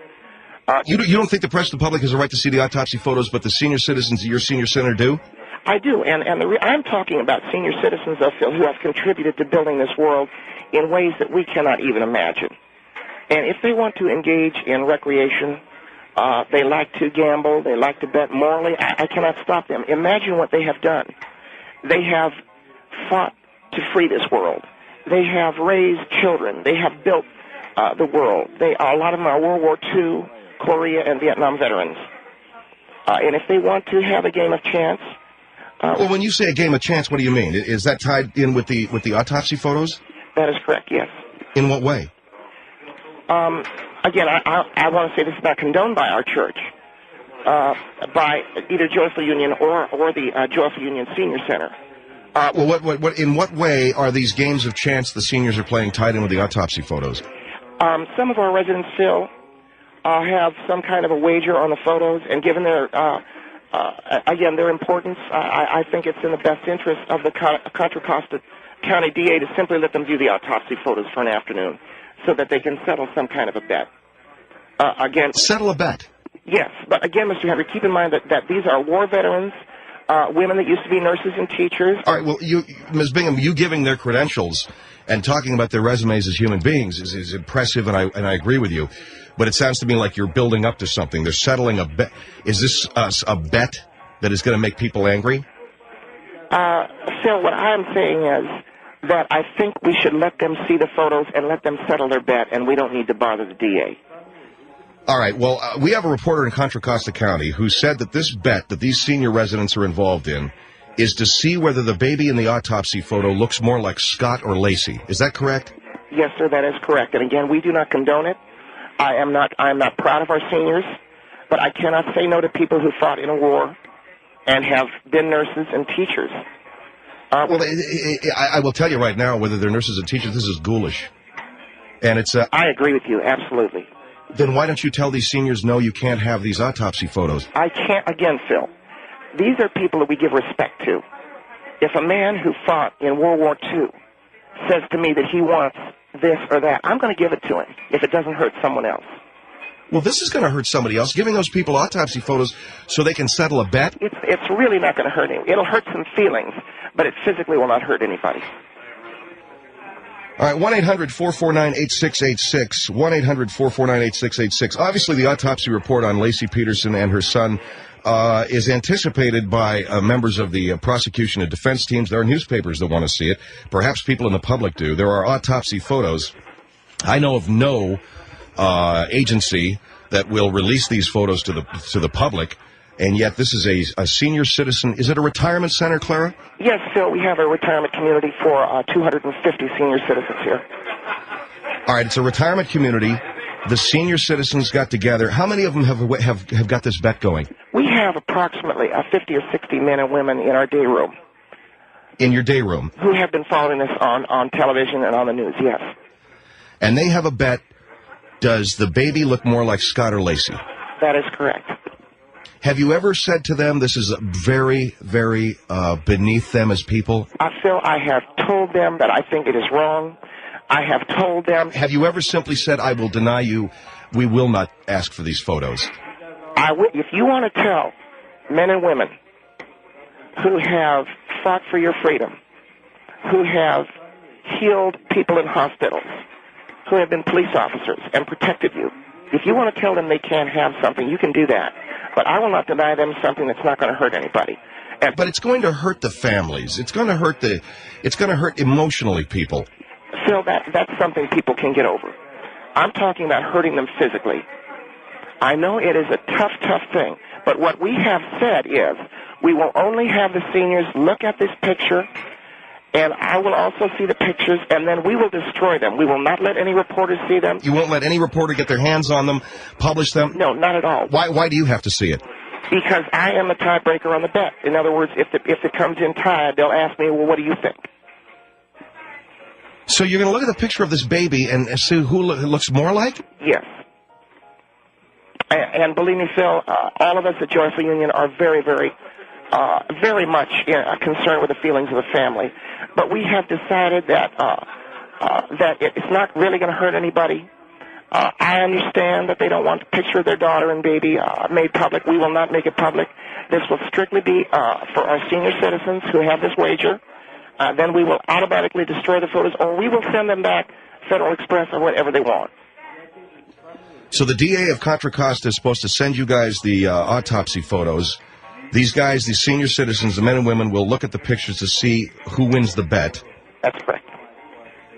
You don't think the press and the public has a right to see the autopsy photos, but the senior citizens at your senior center do? I do, and I'm talking about senior citizens, Phil, who have contributed to building this world in ways that we cannot even imagine. And if they want to engage in recreation, they like to gamble, they like to bet morally, I cannot stop them. Imagine what they have done. They have fought to free this world. They have raised children. They have built the world. A lot of them are World War II, Korea, and Vietnam veterans. And if they want to have a game of chance, Well, when you say a game of chance, what do you mean? Is that tied in with the autopsy photos? That is correct, yes. In what way? Again, I want to say this is not condoned by our church, by either Joyful Union or the Joyful Union Senior Center. Well, in what way are these games of chance the seniors are playing tied in with the autopsy photos? Some of our residents still have some kind of a wager on the photos, and given their, again, their importance, I think it's in the best interest of the Contra Costa County DA to simply let them view the autopsy photos for an afternoon so that they can settle some kind of a bet. Again, settle a bet? Yes, but again, Mr. Henry, keep in mind that these are war veterans, women that used to be nurses and teachers. All right, well, Ms. Bingham, you giving their credentials and talking about their resumes as human beings is impressive, and I agree with you. But it sounds to me like you're building up to something. They're settling a bet. Is this a bet that is going to make people angry? Phil, what I'm saying is that I think we should let them see the photos and let them settle their bet, and we don't need to bother the DA. All right, well, we have a reporter in Contra Costa County who said that this bet that these senior residents are involved in is to see whether the baby in the autopsy photo looks more like Scott or Lacey. Is that correct? Yes, sir, that is correct. And again, we do not condone it. I am not proud of our seniors, but I cannot say no to people who fought in a war and have been nurses and teachers. Well, I will tell you right now, whether they're nurses and teachers, this is ghoulish. And it's... I agree with you, absolutely. Then why don't you tell these seniors, no, you can't have these autopsy photos? I can't, again, Phil. These are people that we give respect to. If a man who fought in World War II says to me that he wants this or that, I'm going to give it to him if it doesn't hurt someone else. Well, this is going to hurt somebody else. Giving those people autopsy photos so they can settle a bet? It's really not going to hurt anyone. It'll hurt some feelings, but it physically will not hurt anybody. All right, 1-800-449-8686, 1-800-449-8686. Obviously, the autopsy report on Lacey Peterson and her son is anticipated by members of the prosecution and defense teams. There are newspapers that want to see it. Perhaps people in the public do. There are autopsy photos. I know of no agency that will release these photos to the public, and yet this is a senior citizen. Is it a retirement center, Clara? Yes, Phil, we have a retirement community for 250 senior citizens here. All right, it's a retirement community. The senior citizens got together. How many of them have got this bet going? We have approximately 50 or 60 men and women in our day room. In your day room? Who have been following us on television and on the news, yes. And they have a bet. Does the baby look more like Scott or Lacey? That is correct. Have you ever said to them this is very, very beneath them as people? Phil, I have told them that I think it is wrong. I have told them... Have you ever simply said, I will deny you, we will not ask for these photos? If you want to tell men and women who have fought for your freedom, who have healed people in hospitals, who have been police officers and protected you, if you want to tell them they can't have something, you can do that. But I will not deny them something that's not going to hurt anybody. But it's going to hurt the families. It's going to hurt emotionally people. Phil, that's something people can get over. I'm talking about hurting them physically. I know it is a tough, tough thing, but what we have said is we will only have the seniors look at this picture, and I will also see the pictures, and then we will destroy them. We will not let any reporters see them. You won't let any reporter get their hands on them, publish them? No, not at all. Why do you have to see it? Because I am the tiebreaker on the bet. In other words, if it comes in tied, they'll ask me, well, what do you think? So you're going to look at the picture of this baby and see who it looks more like? Yes. And believe me, Phil, all of us at Joyful Union are very, very, very much concerned with the feelings of the family. But we have decided that it's not really going to hurt anybody. I understand that they don't want the picture of their daughter and baby made public. We will not make it public. This will strictly be for our senior citizens who have this wager. Then we will automatically destroy the photos, or we will send them back Federal Express or whatever they want. So the DA of Contra Costa is supposed to send you guys the autopsy photos. These guys, these senior citizens, the men and women, will look at the pictures to see who wins the bet. That's correct.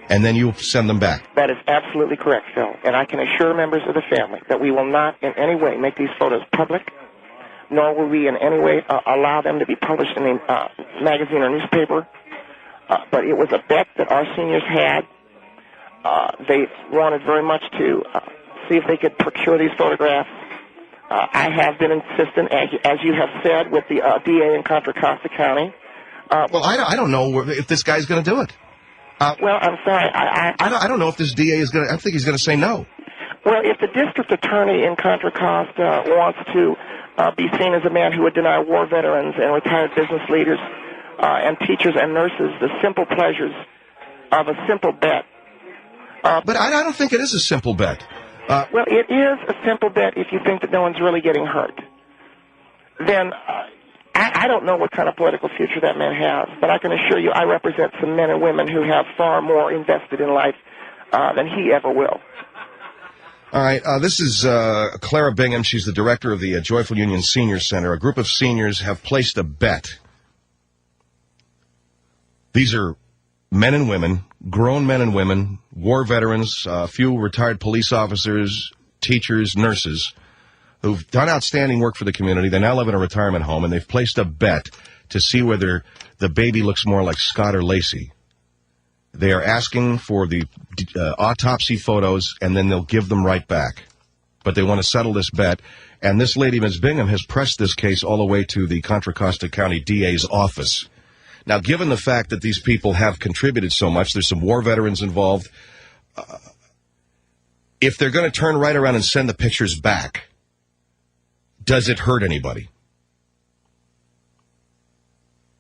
And then you'll send them back. That is absolutely correct, Phil. And I can assure members of the family that we will not in any way make these photos public. nor will we in any way allow them to be published in a magazine or newspaper. But it was a bet that our seniors had. They wanted very much to see if they could procure these photographs. I have been insistent, as you have said, with the DA in Contra Costa County. Well, I don't know if this guy's going to do it. Well, I'm sorry. I don't know if this DA is going to. I think he's going to say no. Well, if the district attorney in Contra Costa wants to be seen as a man who would deny war veterans and retired business leaders and teachers and nurses the simple pleasures of a simple bet. But I don't think it is a simple bet. Well, it is a simple bet if you think that no one's really getting hurt. Then I don't know what kind of political future that man has, but I can assure you I represent some men and women who have far more invested in life than he ever will. All right, this is Clara Bingham. She's the director of the Joyful Union Senior Center. A group of seniors have placed a bet. These are men and women, grown men and women, war veterans, a few retired police officers, teachers, nurses, who've done outstanding work for the community. They now live in a retirement home, and they've placed a bet to see whether the baby looks more like Scott or Lacey. They are asking for the autopsy photos, and then they'll give them right back. But they want to settle this bet, and this lady, Ms. Bingham, has pressed this case all the way to the Contra Costa County DA's office. Now, given the fact that these people have contributed so much, there's some war veterans involved, if they're going to turn right around and send the pictures back, does it hurt anybody?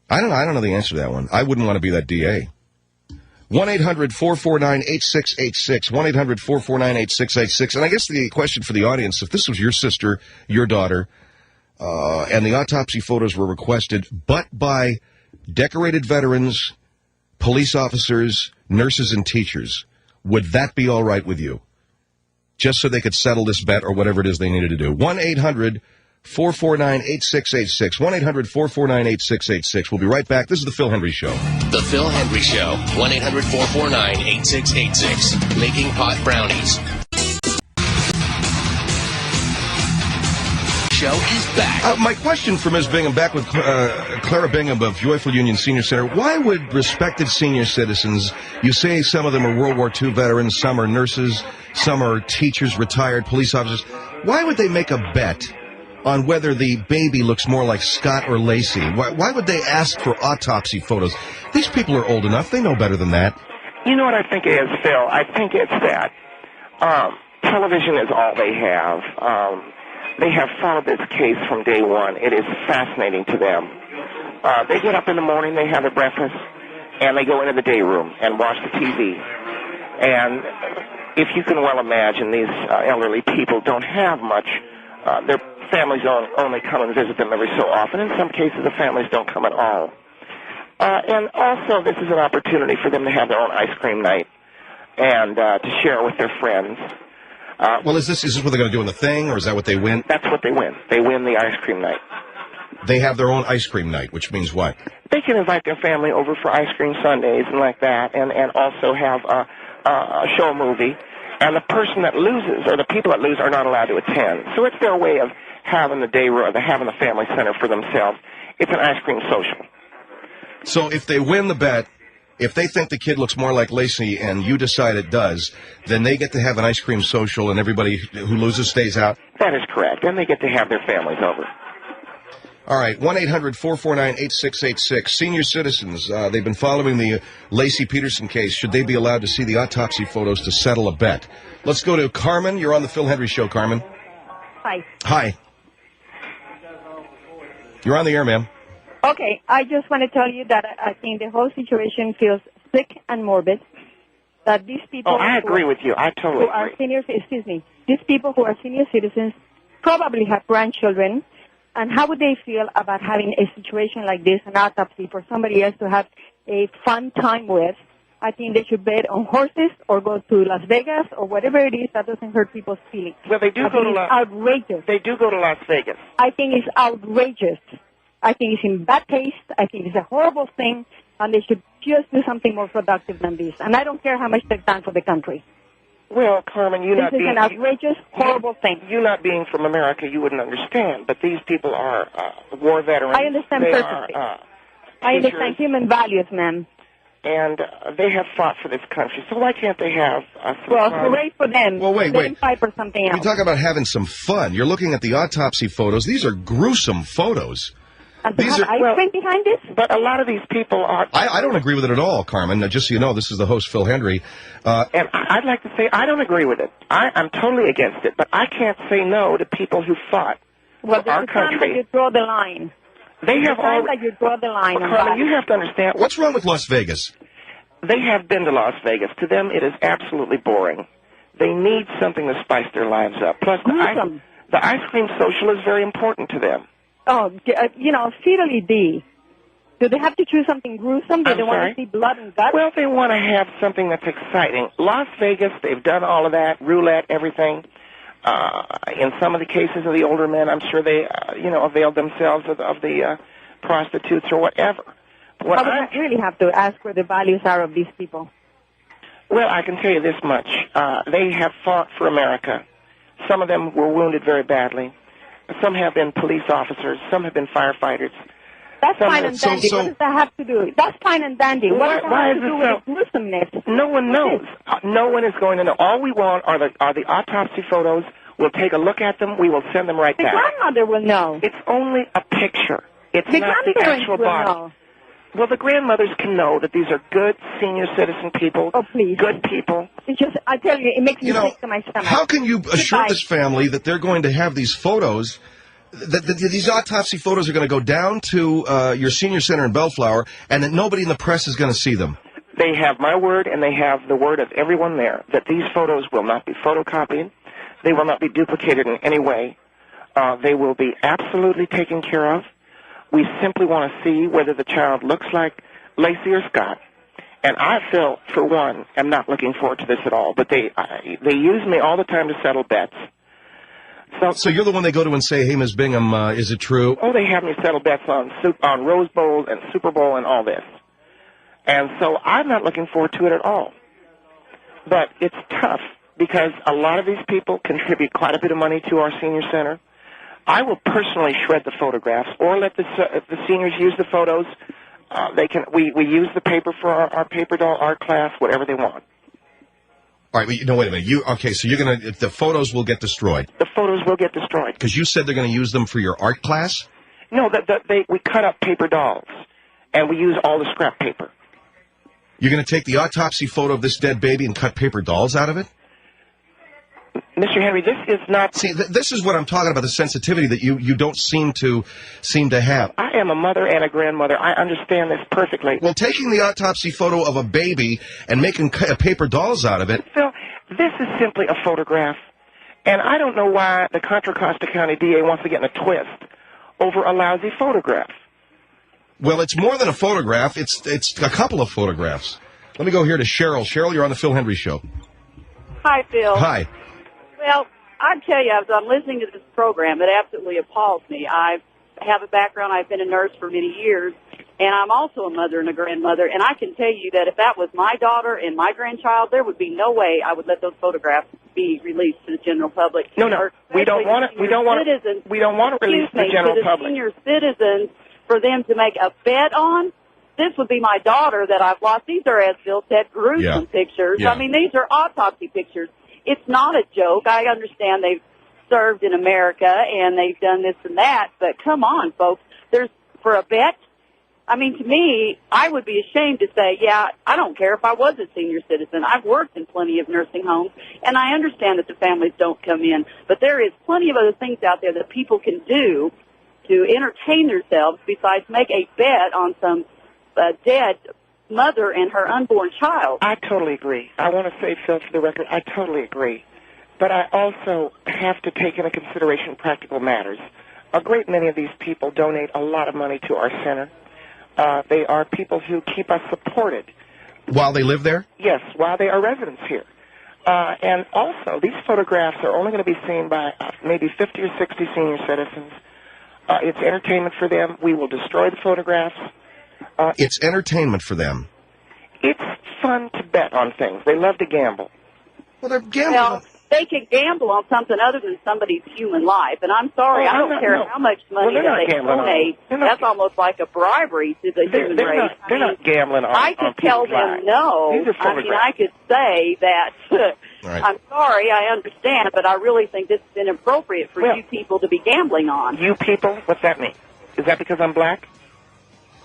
I don't know the answer to that one. I wouldn't want to be that DA. 1-800-449-8686, 1-800-449-8686. And I guess the question for the audience, if this was your sister, your daughter, and the autopsy photos were requested, but by decorated veterans, police officers, nurses, and teachers, would that be all right with you? Just so they could settle this bet or whatever it is they needed to do. 1-800-449-8686, 1-800-449-8686. We'll be right back. This is The Phil Hendry Show. The Phil Hendry Show, 1-800-449-8686. Making pot brownies. Show is back. My question for Ms. Bingham, back with Clara Bingham of Joyful Union Senior Center. Why would respected senior citizens, you say some of them are World War II veterans, some are nurses, some are teachers, retired police officers, why would they make a bet on whether the baby looks more like Scott or Lacey? Why would they ask for autopsy photos? These people are old enough. They know better than that. You know what I think it is, Phil? I think it's that television is all they have. They have followed this case from day one. It is fascinating to them. They get up in the morning, they have their breakfast, and they go into the day room and watch the TV. And if you can well imagine, these elderly people don't have much. Their families only come and visit them every so often. In some cases, the families don't come at all. And also, this is an opportunity for them to have their own ice cream night and to share with their friends. Well, is this what they're going to do in the thing, or is that what they win? That's what they win. They win the ice cream night. They have their own ice cream night, which means what? They can invite their family over for ice cream sundaes and like that, and also have show a movie. And the person that loses, or the people that lose, are not allowed to attend. So it's their way of having the day room, having the family center for themselves. It's an ice cream social. So if they win the bet, if they think the kid looks more like Lacey and you decide it does, then they get to have an ice cream social and everybody who loses stays out? That is correct. And they get to have their families over. All right, 1-800-449-8686. Senior citizens, they've been following the Lacey Peterson case. Should they be allowed to see the autopsy photos to settle a bet? Let's go to Carmen. You're on the Phil Hendry Show, Carmen. Hi. Hi. You're on the air, ma'am. Okay, I just want to tell you that I think the whole situation feels sick and morbid. That these people... Oh, I agree with you. I totally agree. Are seniors, these people who are senior citizens probably have grandchildren. And how would they feel about having a situation like this, an autopsy, for somebody else to have a fun time with? I think they should bet on horses or go to Las Vegas or whatever it is that doesn't hurt people's feelings. Well, they do go to outrageous. They do go to Las Vegas. I think it's outrageous. I think it's in bad taste. I think it's a horrible thing, and they should just do something more productive than this. And I don't care how much they've done for the country. Well, Carmen, you This not is being an outrageous, horrible thing. You not being from America, you wouldn't understand. But these people are war veterans. I understand they perfectly. Are, I understand human values, ma'am. And they have fought for this country. So why can't they have some Well, fun? hooray for them. Well, wait. Let them fight for something else. You talk about having some fun. You're looking at the autopsy photos. These are gruesome photos. And these are ice cream behind this? But a lot of these people are... I don't agree with it at all, Carmen. Just so you know, this is the host, Phil Hendry. And I'd like to say I don't agree with it. I'm totally against it. But I can't say no to people who fought for our country. That you draw the line. They have all... that you draw the line. Well, Carmen, you have to understand... What's wrong with Las Vegas? They have been to Las Vegas. To them, it is absolutely boring. They need something to spice their lives up. Plus, the ice cream social is very important to them. Oh, fiddly-dee. Do they have to choose something gruesome? Do they want to see blood and guts? Well, they want to have something that's exciting. Las Vegas, they've done all of that, roulette, everything. In some of the cases of the older men, I'm sure they, availed themselves of the prostitutes or whatever. I would really have to ask where the values are of these people. Well, I can tell you this much. They have fought for America. Some of them were wounded very badly. Some have been police officers. Some have been firefighters. That's fine and dandy. What does that have to do? That's fine and dandy. What does that have to do with gruesomeness? No one knows. No one is going to know. All we want are the autopsy photos. We'll take a look at them. We will send them right back. The grandmother will know. It's only a picture. It's the not the actual body. Know. Well, the grandmothers can know that these are good senior citizen people. Oh, please. Good people. It's just, I tell you, it makes me sick to my stomach. How can you assure this family that they're going to have these photos, that these autopsy photos are going to go down to your senior center in Bellflower, and that nobody in the press is going to see them? They have my word, and they have the word of everyone there, that these photos will not be photocopied. They will not be duplicated in any way. They will be absolutely taken care of. We simply want to see whether the child looks like Lacey or Scott. And I, Phil, for one, am not looking forward to this at all. But they use me all the time to settle bets. So you're the one they go to and say, hey, Ms. Bingham, is it true? Oh, they have me settle bets on Rose Bowl and Super Bowl and all this. And so I'm not looking forward to it at all. But it's tough because a lot of these people contribute quite a bit of money to our senior center. I will personally shred the photographs, or let the seniors use the photos. We use the paper for our paper doll art class, whatever they want. All right, wait a minute. So you're the photos will get destroyed. The photos will get destroyed. Because you said they're going to use them for your art class? No, we cut up paper dolls, and we use all the scrap paper. You're going to take the autopsy photo of this dead baby and cut paper dolls out of it? Mr. Henry, this is not... See, this is what I'm talking about, the sensitivity that you don't seem to have. I am a mother and a grandmother. I understand this perfectly. Well, taking the autopsy photo of a baby and making paper dolls out of it... Phil, this is simply a photograph. And I don't know why the Contra Costa County DA wants to get in a twist over a lousy photograph. Well, it's more than a photograph. It's a couple of photographs. Let me go here to Cheryl. Cheryl, you're on the Phil Hendry Show. Hi, Phil. Hi. Well, I tell you, as I'm listening to this program, it absolutely appalls me. I have a background. I've been a nurse for many years, and I'm also a mother and a grandmother. And I can tell you that if that was my daughter and my grandchild, there would be no way I would let those photographs be released to the general public. No, we don't want it. We don't want it. We don't want to release to the general public. Senior citizens, for them to make a bet on. This would be my daughter that I've lost. These are, as Bill said, gruesome pictures. Yeah. I mean, these are autopsy pictures. It's not a joke. I understand they've served in America and they've done this and that, but come on, folks. There's, for a bet, I mean, to me, I would be ashamed to say, yeah, I don't care if I was a senior citizen. I've worked in plenty of nursing homes, and I understand that the families don't come in, but there is plenty of other things out there that people can do to entertain themselves besides make a bet on some dead mother and her unborn child. I totally agree. I want to say, Phil, for the record, I totally agree. But I also have to take into consideration practical matters. A great many of these people donate a lot of money to our center. They are people who keep us supported. While they live there? Yes, while they are residents here. And also, these photographs are only going to be seen by maybe 50 or 60 senior citizens. It's entertainment for them. We will destroy the photographs. It's entertainment for them. It's fun to bet on things. They love to gamble. Well, they're gambling. Well, they could gamble on something other than somebody's human life. And I'm sorry, I don't care how much money that they donate. That's almost like a bribery to the human race. They're not gambling on I could tell them no. I mean, I could say that, I'm sorry, I understand, but I really think this is inappropriate for you people to be gambling on. You people? What's that mean? Is that because I'm black?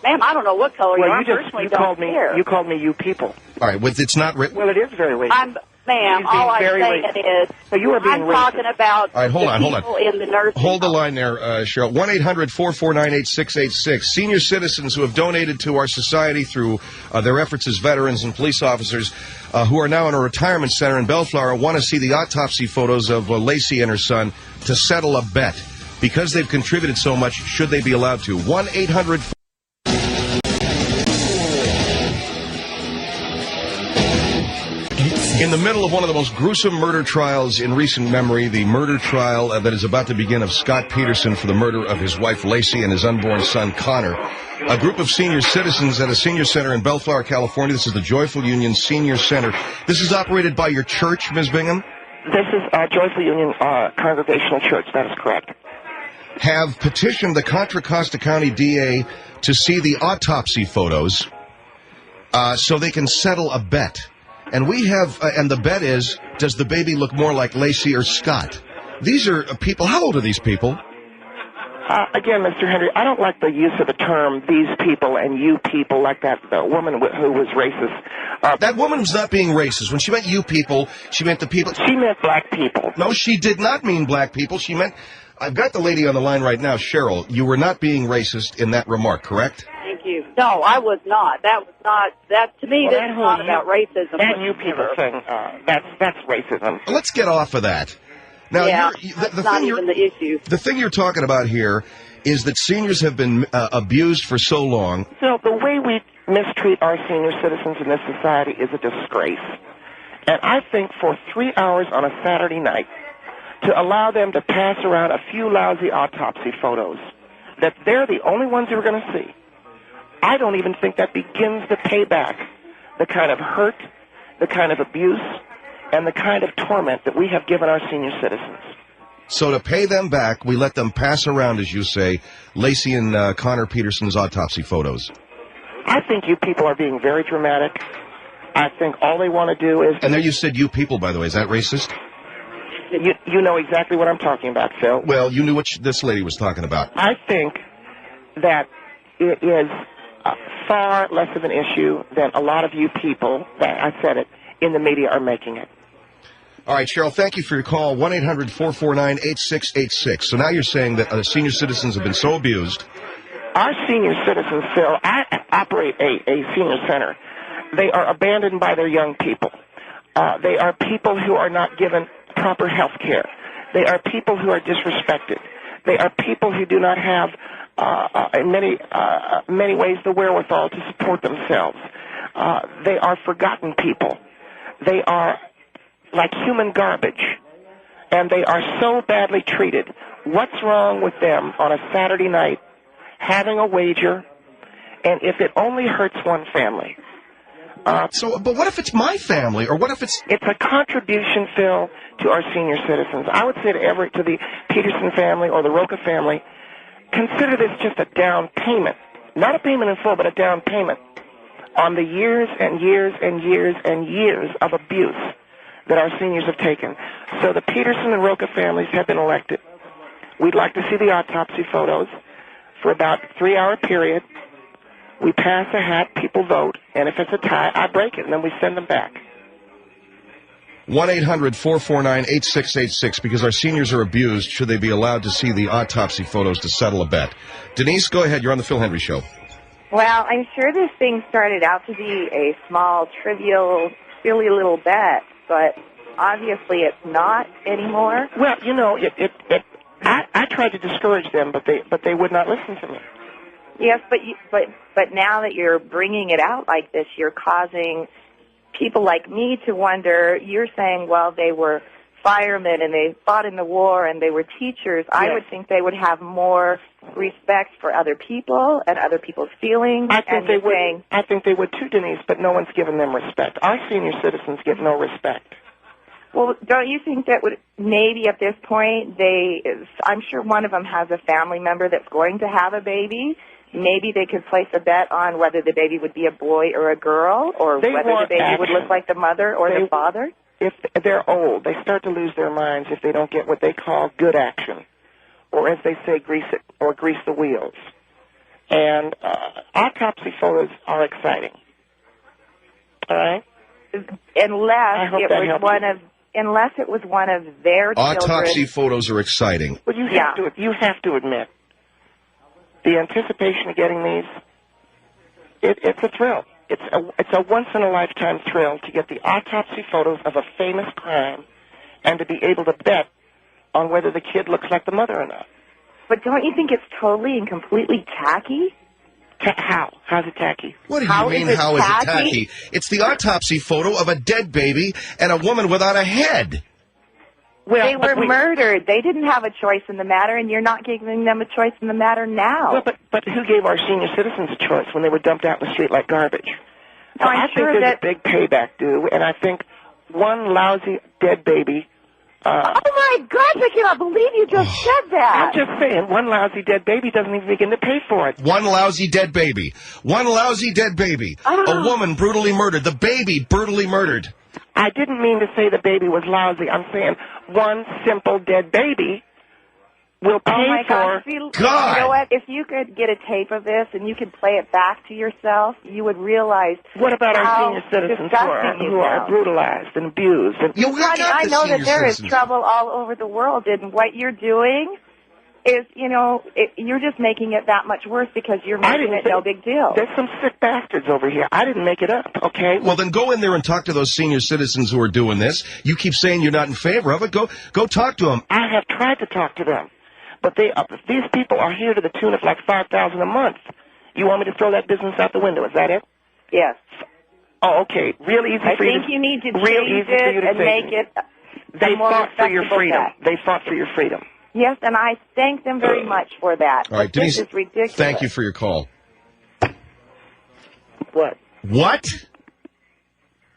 Ma'am, I don't know what color you are. I personally don't care. You called me you people. All right, it's not written. Well, it is very racist. Ma'am, all I'm saying is, I'm talking about all right, hold on. people in the nursing Hold the line there, Cheryl. 1-800-449-8686. Senior citizens who have donated to our society through their efforts as veterans and police officers who are now in a retirement center in Bellflower want to see the autopsy photos of Lacey and her son to settle a bet. Because they've contributed so much, should they be allowed to? 1-800- In the middle of one of the most gruesome murder trials in recent memory, the murder trial that is about to begin of Scott Peterson for the murder of his wife Lacey and his unborn son Connor, a group of senior citizens at a senior center in Bellflower, California. This is the Joyful Union Senior Center. This is operated by your church, Ms. Bingham? This is Joyful Union Congregational Church. That is correct. Have petitioned the Contra Costa County DA to see the autopsy photos so they can settle a bet. And we have, and the bet is, does the baby look more like Lacey or Scott? These are people, how old are these people? Again, Mr. Henry, I don't like the use of the term these people and you people like that woman who was racist. That woman was not being racist. When she meant you people, she meant the people. She meant black people. No, she did not mean black people. She meant, I've got the lady on the line right now, Cheryl. You were not being racist in that remark, correct? Thank you. No, I was not. That was not, to me, this is not about racism. That you people thing, that's racism. Let's get off of that. Now, that's not even the issue. The thing you're talking about here is that seniors have been abused for so long. So the way we mistreat our senior citizens in this society is a disgrace. And I think for 3 hours on a Saturday night, to allow them to pass around a few lousy autopsy photos, that they're the only ones you're going to see, I don't even think that begins to pay back the kind of hurt, the kind of abuse, and the kind of torment that we have given our senior citizens. So to pay them back, we let them pass around, as you say, Lacey and Connor Peterson's autopsy photos. I think you people are being very dramatic. I think all they want to do is... And there you said you people, by the way. Is that racist? You know exactly what I'm talking about, Phil. Well, you knew what this lady was talking about. I think that it is far less of an issue than a lot of you people, I said it, in the media are making it. All right, Cheryl, thank you for your call, 1-800-449-8686. So now you're saying that senior citizens have been so abused. Our senior citizens, Phil, I operate a senior center. They are abandoned by their young people. They are people who are not given proper health care. They are people who are disrespected. They are people who do not have, in many ways, the wherewithal to support themselves. They are forgotten people. They are like human garbage, and they are so badly treated. What's wrong with them on a Saturday night having a wager, and if it only hurts one family? But what if it's my family, or what if it's... It's a contribution, Phil, to our senior citizens. I would say to the Peterson family or the Roca family, consider this just a down payment. Not a payment in full, but a down payment on the years and years and years and years of abuse that our seniors have taken. So the Peterson and Roca families have been elected. We'd like to see the autopsy photos for about a 3-hour period. We pass a hat, people vote, and if it's a tie, I break it, and then we send them back. 1-800-449-8686, because our seniors are abused. Should they be allowed to see the autopsy photos to settle a bet? Denise, go ahead. You're on the Phil Henry Show. Well, I'm sure this thing started out to be a small, trivial, silly little bet, but obviously it's not anymore. Well, you know, I tried to discourage them, but they would not listen to me. Yes, but now that you're bringing it out like this, you're causing people like me to wonder. You're saying, well, they were firemen and they fought in the war and they were teachers. Yes. I would think they would have more respect for other people and other people's feelings. I think they would. I think they would too, Denise. But no one's given them respect. Our senior citizens get no respect. Well, don't you think that would maybe at this point I'm sure one of them has a family member that's going to have a baby. Maybe they could place a bet on whether the baby would be a boy or a girl, or whether the baby would look like the mother or the father. If they're old, they start to lose their minds if they don't get what they call good action, or as they say, grease the wheels. And autopsy photos are exciting. All right? Unless it was one of their Autopsy children. photos are exciting. Well, you have to admit, the anticipation of getting these, it's a thrill. It's a once-in-a-lifetime thrill to get the autopsy photos of a famous crime and to be able to bet on whether the kid looks like the mother or not. But don't you think it's totally and completely tacky? How? How's it tacky? What do you mean, how is it tacky? It's the autopsy photo of a dead baby and a woman without a head. Well, they were murdered. They didn't have a choice in the matter, and you're not giving them a choice in the matter now. Well, but who gave our senior citizens a choice when they were dumped out in the street like garbage? So I think there's a big payback due, and I think one lousy dead baby... oh, my gosh, I cannot believe you just said that. I'm just saying, one lousy dead baby doesn't even begin to pay for it. One lousy dead baby. One lousy dead baby. A woman brutally murdered. The baby brutally murdered. I didn't mean to say the baby was lousy. I'm saying one simple dead baby will pay for... God! You know what? If you could get a tape of this and you could play it back to yourself, you would realize... What about our senior citizens who are brutalized and abused? And Honey, I know that there is trouble all over the world, and what you're doing is, you're just making it that much worse because you're making it no big deal. There's some sick bastards over here. I didn't make it up, okay? Well, then go in there and talk to those senior citizens who are doing this. You keep saying you're not in favor of it. Go talk to them. I have tried to talk to them. But these people are here to the tune of like $5,000 a month. You want me to throw that business out the window? Is that it? Yes. Oh, okay. Real easy for you to... I think you need to change it and make it They fought for your freedom. They fought for your freedom. Yes, and I thank them very much for that. All right, Denise, Denise, this is ridiculous. Thank you for your call. What? What?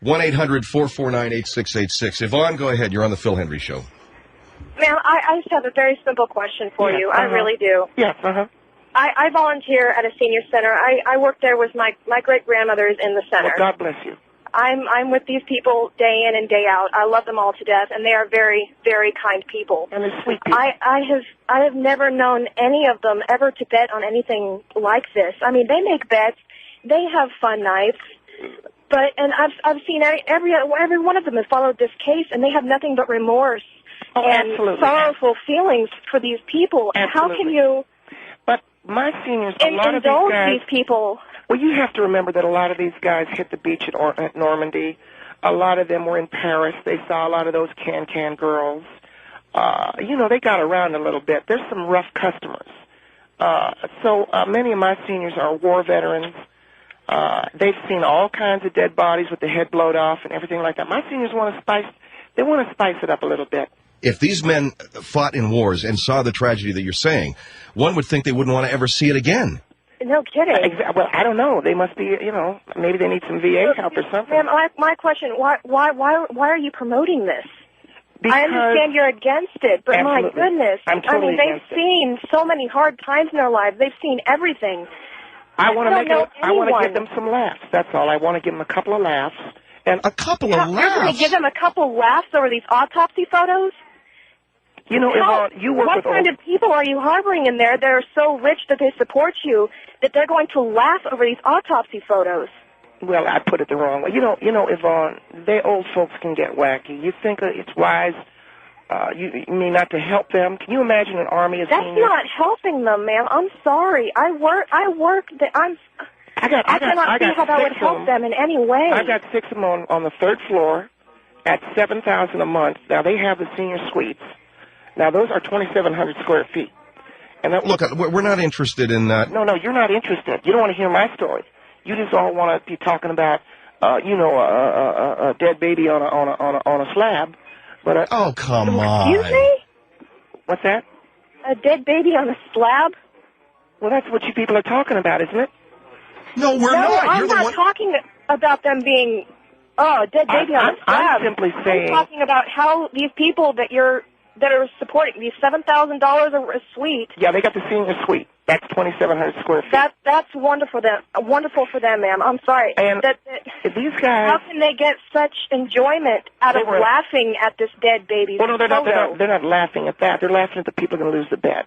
1-800-449-8686. Yvonne, go ahead. You're on the Phil Hendry Show. Ma'am, I just have a very simple question for you. I really do. Yes, I volunteer at a senior center. I work there with my great-grandmothers in the center. Well, God bless you. I'm with these people day in and day out. I love them all to death, and they are very, very kind people. And they're sweet people. I have never known any of them ever to bet on anything like this. I mean, they make bets. They have fun nights. And I've seen every one of them has followed this case, and they have nothing but remorse and sorrowful feelings for these people. Absolutely. How can you? But my seniors, a lot of these people. Well, you have to remember that a lot of these guys hit the beach at Normandy. A lot of them were in Paris. They saw a lot of those can girls. They got around a little bit. There's some rough customers. So many of my seniors are war veterans. They've seen all kinds of dead bodies with the head blowed off and everything like that. My seniors want to spice it up a little bit. If these men fought in wars and saw the tragedy that you're saying, one would think they wouldn't want to ever see it again. No kidding. Well, I don't know. They must be, maybe they need some VA help or something. Ma'am, my question: why are you promoting this? Because I understand you're against it, but absolutely. my goodness, I'm totally they've seen so many hard times in their lives. They've seen everything. I want to give them some laughs. That's all. I want to give them a couple of laughs. And a couple of laughs. You're going to give them a couple laughs over these autopsy photos? Yvonne, you work with what kind of people are you harboring in there that are so rich that they support you that they're going to laugh over these autopsy photos? Well, I put it the wrong way. Yvonne, they old folks can get wacky. You think it's wise, you mean not to help them? Can you imagine an army of seniors? That's not helping them, ma'am. I'm sorry. I cannot see how that would help them in any way. I've got 6 of them on the 3rd floor at $7,000 a month. Now, they have the senior suites. Now, those are 2,700 square feet. And look, we're not interested in that. No, you're not interested. You don't want to hear my story. You just all want to be talking about, a dead baby on a slab. But oh, come on! Excuse me? What's that? A dead baby on a slab? Well, that's what you people are talking about, isn't it? No, we're not. I'm not talking about them being Oh, dead baby on the slab. I'm simply saying. I'm talking about how these people that are supporting these $7,000 a suite. Yeah, they got the senior suite. That's 2,700 square feet. That's wonderful. Wonderful for them, ma'am. I'm sorry. And these guys. How can they get such enjoyment out of laughing at this dead baby? Well, no, they're not laughing at that. They're laughing at the people going to lose the bet.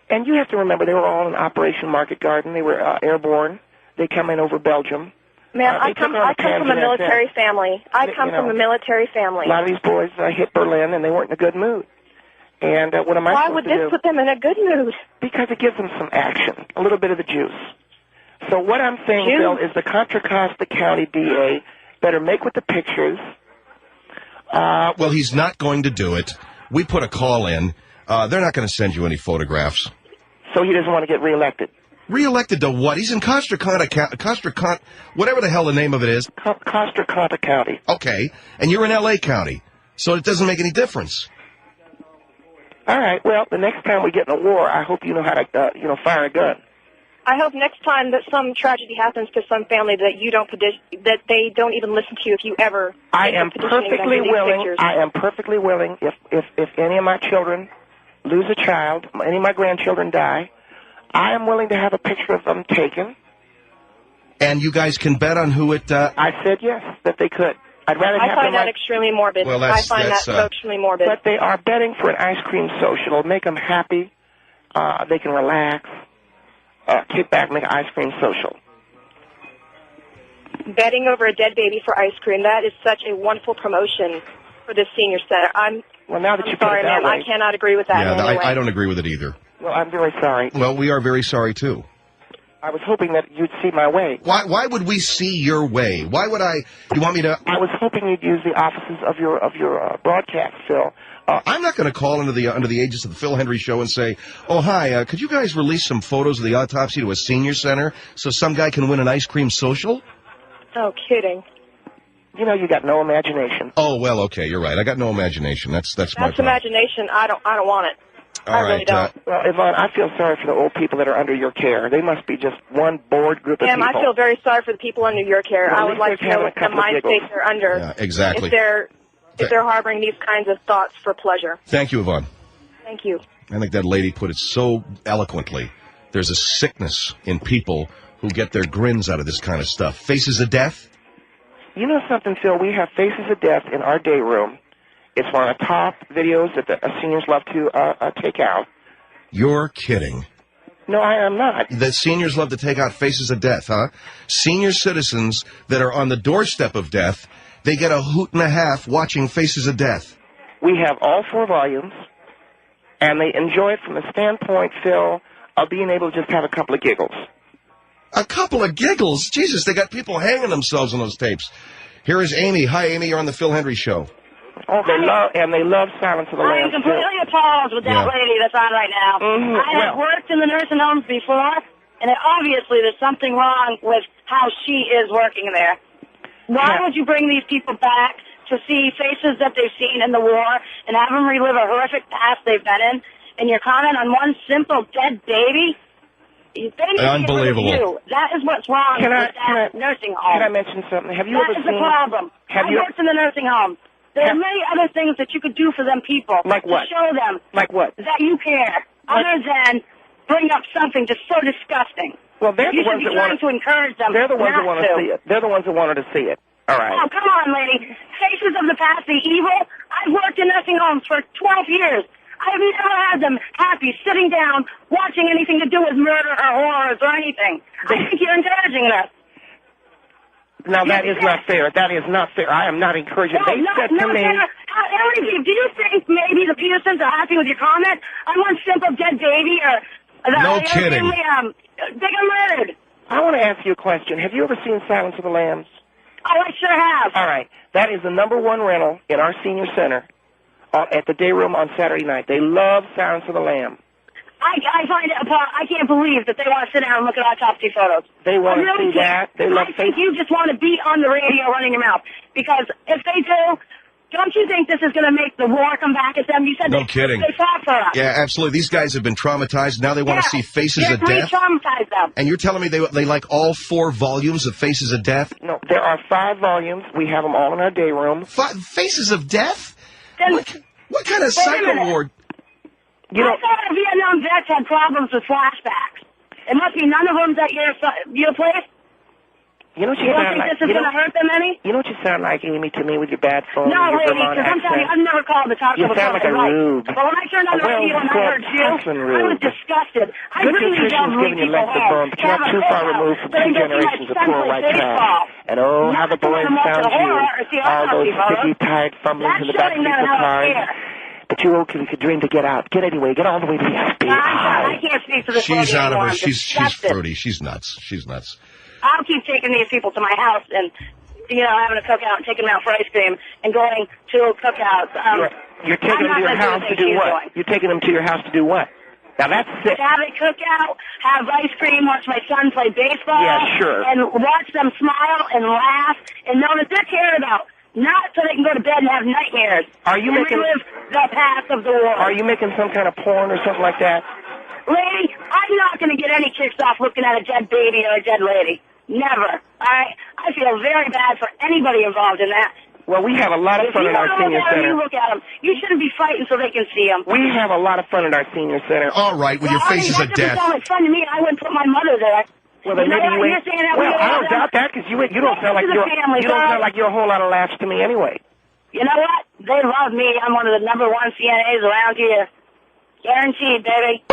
And you have to remember, they were all in Operation Market Garden. They were airborne. They come in over Belgium. Ma'am, I come from a military family. I come from a military family. A lot of these boys hit Berlin, and they weren't in a good mood. And what am I Why supposed would to do? this put them in a good mood? Because it gives them some action, a little bit of the juice. So what I'm saying, Phil, is the Contra Costa County DA better make with the pictures. Well, he's not going to do it. We put a call in. They're not going to send you any photographs. So he doesn't want to get reelected. Reelected to what? He's in Contra Costa, whatever the hell the name of it is. Contra Costa County. Okay, and you're in L.A. County, so it doesn't make any difference. All right. Well, the next time we get in a war, I hope you know how to, fire a gun. I hope next time that some tragedy happens to some family that you don't that they don't even listen to you if you ever. I am perfectly willing. I am perfectly willing. If any of my children lose a child, any of my grandchildren die, I am willing to have a picture of them taken. And you guys can bet on who it... I said yes, that they could. I'd rather have I find that extremely morbid. Well, I find that so extremely morbid. But they are betting for an ice cream social. It'll make them happy. They can relax, kick back, make an ice cream social. Betting over a dead baby for ice cream, that is such a wonderful promotion for the senior center. Well, now that you put sorry, it that ma'am, way. I cannot agree with that in any way. I don't agree with it either. Well, I'm very sorry. Well, we are very sorry, too. I was hoping that you'd see my way. Why would we see your way? Why would I? You want me to? I was hoping you'd use the offices of your broadcast, Phil. I'm not going to call under the aegis of the Phil Hendry Show and say, "Oh, hi, could you guys release some photos of the autopsy to a senior center so some guy can win an ice cream social?" Oh, kidding. You know, you got no imagination. Oh well, okay, you're right. I got no imagination. That's my problem. Imagination. I don't want it. All right. Really don't. Well, Yvonne, I feel sorry for the old people that are under your care. They must be just one bored group of people. I feel very sorry for the people under your care. Well, I would like to know what the mind state they're under. Yeah, exactly. If they're harboring these kinds of thoughts for pleasure. Thank you, Yvonne. Thank you. I think that lady put it so eloquently. There's a sickness in people who get their grins out of this kind of stuff. Faces of death? You know something, Phil? We have Faces of Death in our day room. It's one of the top videos that the seniors love to take out. You're kidding. No, I am not. The seniors love to take out Faces of Death, huh? Senior citizens that are on the doorstep of death, they get a hoot and a half watching Faces of Death. We have all 4 volumes, and they enjoy it from the standpoint, Phil, of being able to just have a couple of giggles. A couple of giggles? Jesus, they got people hanging themselves on those tapes. Here is Amy. Hi, Amy. You're on the Phil Hendry Show. Oh, they love Silence of the Lambs. I am completely appalled with that lady that's on right now. Mm-hmm. I have worked in the nursing homes before, and obviously there's something wrong with how she is working there. Why would you bring these people back to see faces that they've seen in the war and have them relive a horrific past they've been in? And your comment on one simple dead baby? Unbelievable. That is what's wrong with that nursing home. Can I mention something? Have you ever seen... seen... That is the problem. I worked in the nursing home. There are many other things that you could do for them people. Like what? To show them. Like what? That you care. Other than bring up something just so disgusting. Well, they're the ones that want to encourage them. They're the ones that want to see it. They're the ones that wanted to see it. All right. Oh, come on, lady. Faces of the past, the evil. I've worked in nursing homes for 12 years. I've never had them happy, sitting down, watching anything to do with murder or horrors or anything. I think you're encouraging us. Now, that is not fair. That is not fair. I am not encouraging. They said to me... Do you think maybe the Petersons are happy with your comment on one simple dead baby or... No kidding. They got murdered. I want to ask you a question. Have you ever seen Silence of the Lambs? Oh, I sure have. All right. That is the #1 rental in our senior center at the day room on Saturday night. They love Silence of the Lamb. I find it appalling. I can't believe that they want to sit down and look at autopsy photos. They want to see that. They love I think you just want to be on the radio running your mouth. Because if they do, Don't you think this is going to make the war come back at them? You said No kidding. They fought for us. Yeah, absolutely. These guys have been traumatized. Now they want to see Faces of Death. Traumatize them. And you're telling me they like all 4 volumes of Faces of Death? No, there are 5 volumes. We have them all in our day room. Faces of Death? Then, what kind of psycho ward? I thought the Vietnam vets had problems with flashbacks. It must be none of them at your place. You know what you don't sound think like? this is going to hurt them any? You know what you sound like, Amy, to me with your bad phone No, and your lady, Vermont because I'm telling you, accent? I've never called the talk You show sound like a right. rube. But when I turned on the radio and I heard you, I was disgusted. I Good really nutrition love is giving you people legs to bone, but you're not too far removed from 2 generations of poor white trash. And oh, how the boys found you. All those sticky, tight fumblings in the back seats of cars. But you okay, you could dream to get out. Get anyway. Get all the way to the FBI. I can't speak to this She's out of her. anymore. She's fruity. She's nuts. She's nuts. I'll keep taking these people to my house and, having a cookout and taking them out for ice cream and going to cookouts. You're taking them to your house to do what? You're taking them to your house to do what? Now that's sick. Have a cookout, have ice cream, watch my son play baseball. Yeah, sure. And watch them smile and laugh and know that they're cared about. Not so they can go to bed and have nightmares. Are you making relive the past of the war? Are you making some kind of porn or something like that? Lady, I'm not going to get any kicks off looking at a dead baby or a dead lady. Never. All right? I feel very bad for anybody involved in that. Well, we have a lot of fun in our senior center. You look at them. You shouldn't be fighting so they can see them. We have a lot of fun in our senior center. All right, with your Faces of Death. That doesn't sound like fun to me. I wouldn't put my mother there. Well, then maybe you ain't. Well, I don't doubt that because you don't sound like you're a whole lot of laughs to me anyway. You know what? They love me. I'm one of the #1 CNAs around here. Guaranteed, baby.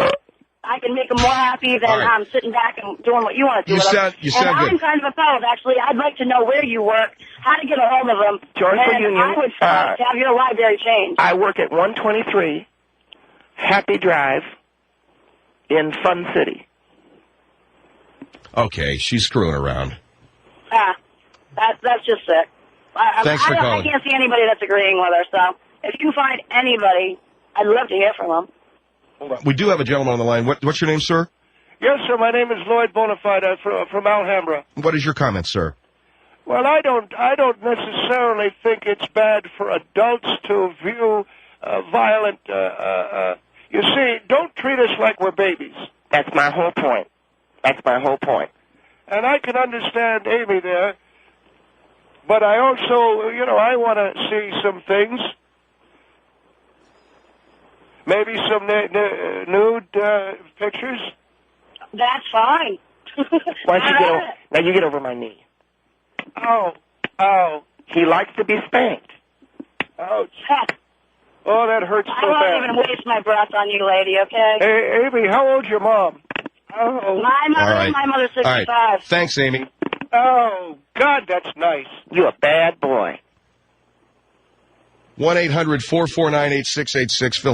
I can make them more happy than sitting back and doing what you want to do. You sound and good. I'm kind of a fellow, actually. I'd like to know where you work, how to get a hold of them. Georgia and Union. I would have your library changed. I work at 123 Happy Drive in Fun City. Okay, she's screwing around. That's just sick. Thanks for calling. I can't see anybody that's agreeing with her, so if you can find anybody, I'd love to hear from them. We do have a gentleman on the line. What's your name, sir? Yes, sir. My name is Lloyd Bonafide from Alhambra. What is your comment, sir? Well, I don't necessarily think it's bad for adults to view violent. You see, don't treat us like we're babies. That's my whole point. And I can understand Amy there, but I also, I want to see some things. Maybe some nude pictures. That's fine. Why don't you get over? Now you get over my knee. Oh. He likes to be spanked. Ouch. Oh, that hurts so bad. I won't even waste my breath on you, lady, okay? Hey, Amy, how old's your mom? Oh. My mother's 65. All right. Thanks, Amy. Oh, God, that's nice. You a bad boy. 1-800-449-8686. Phil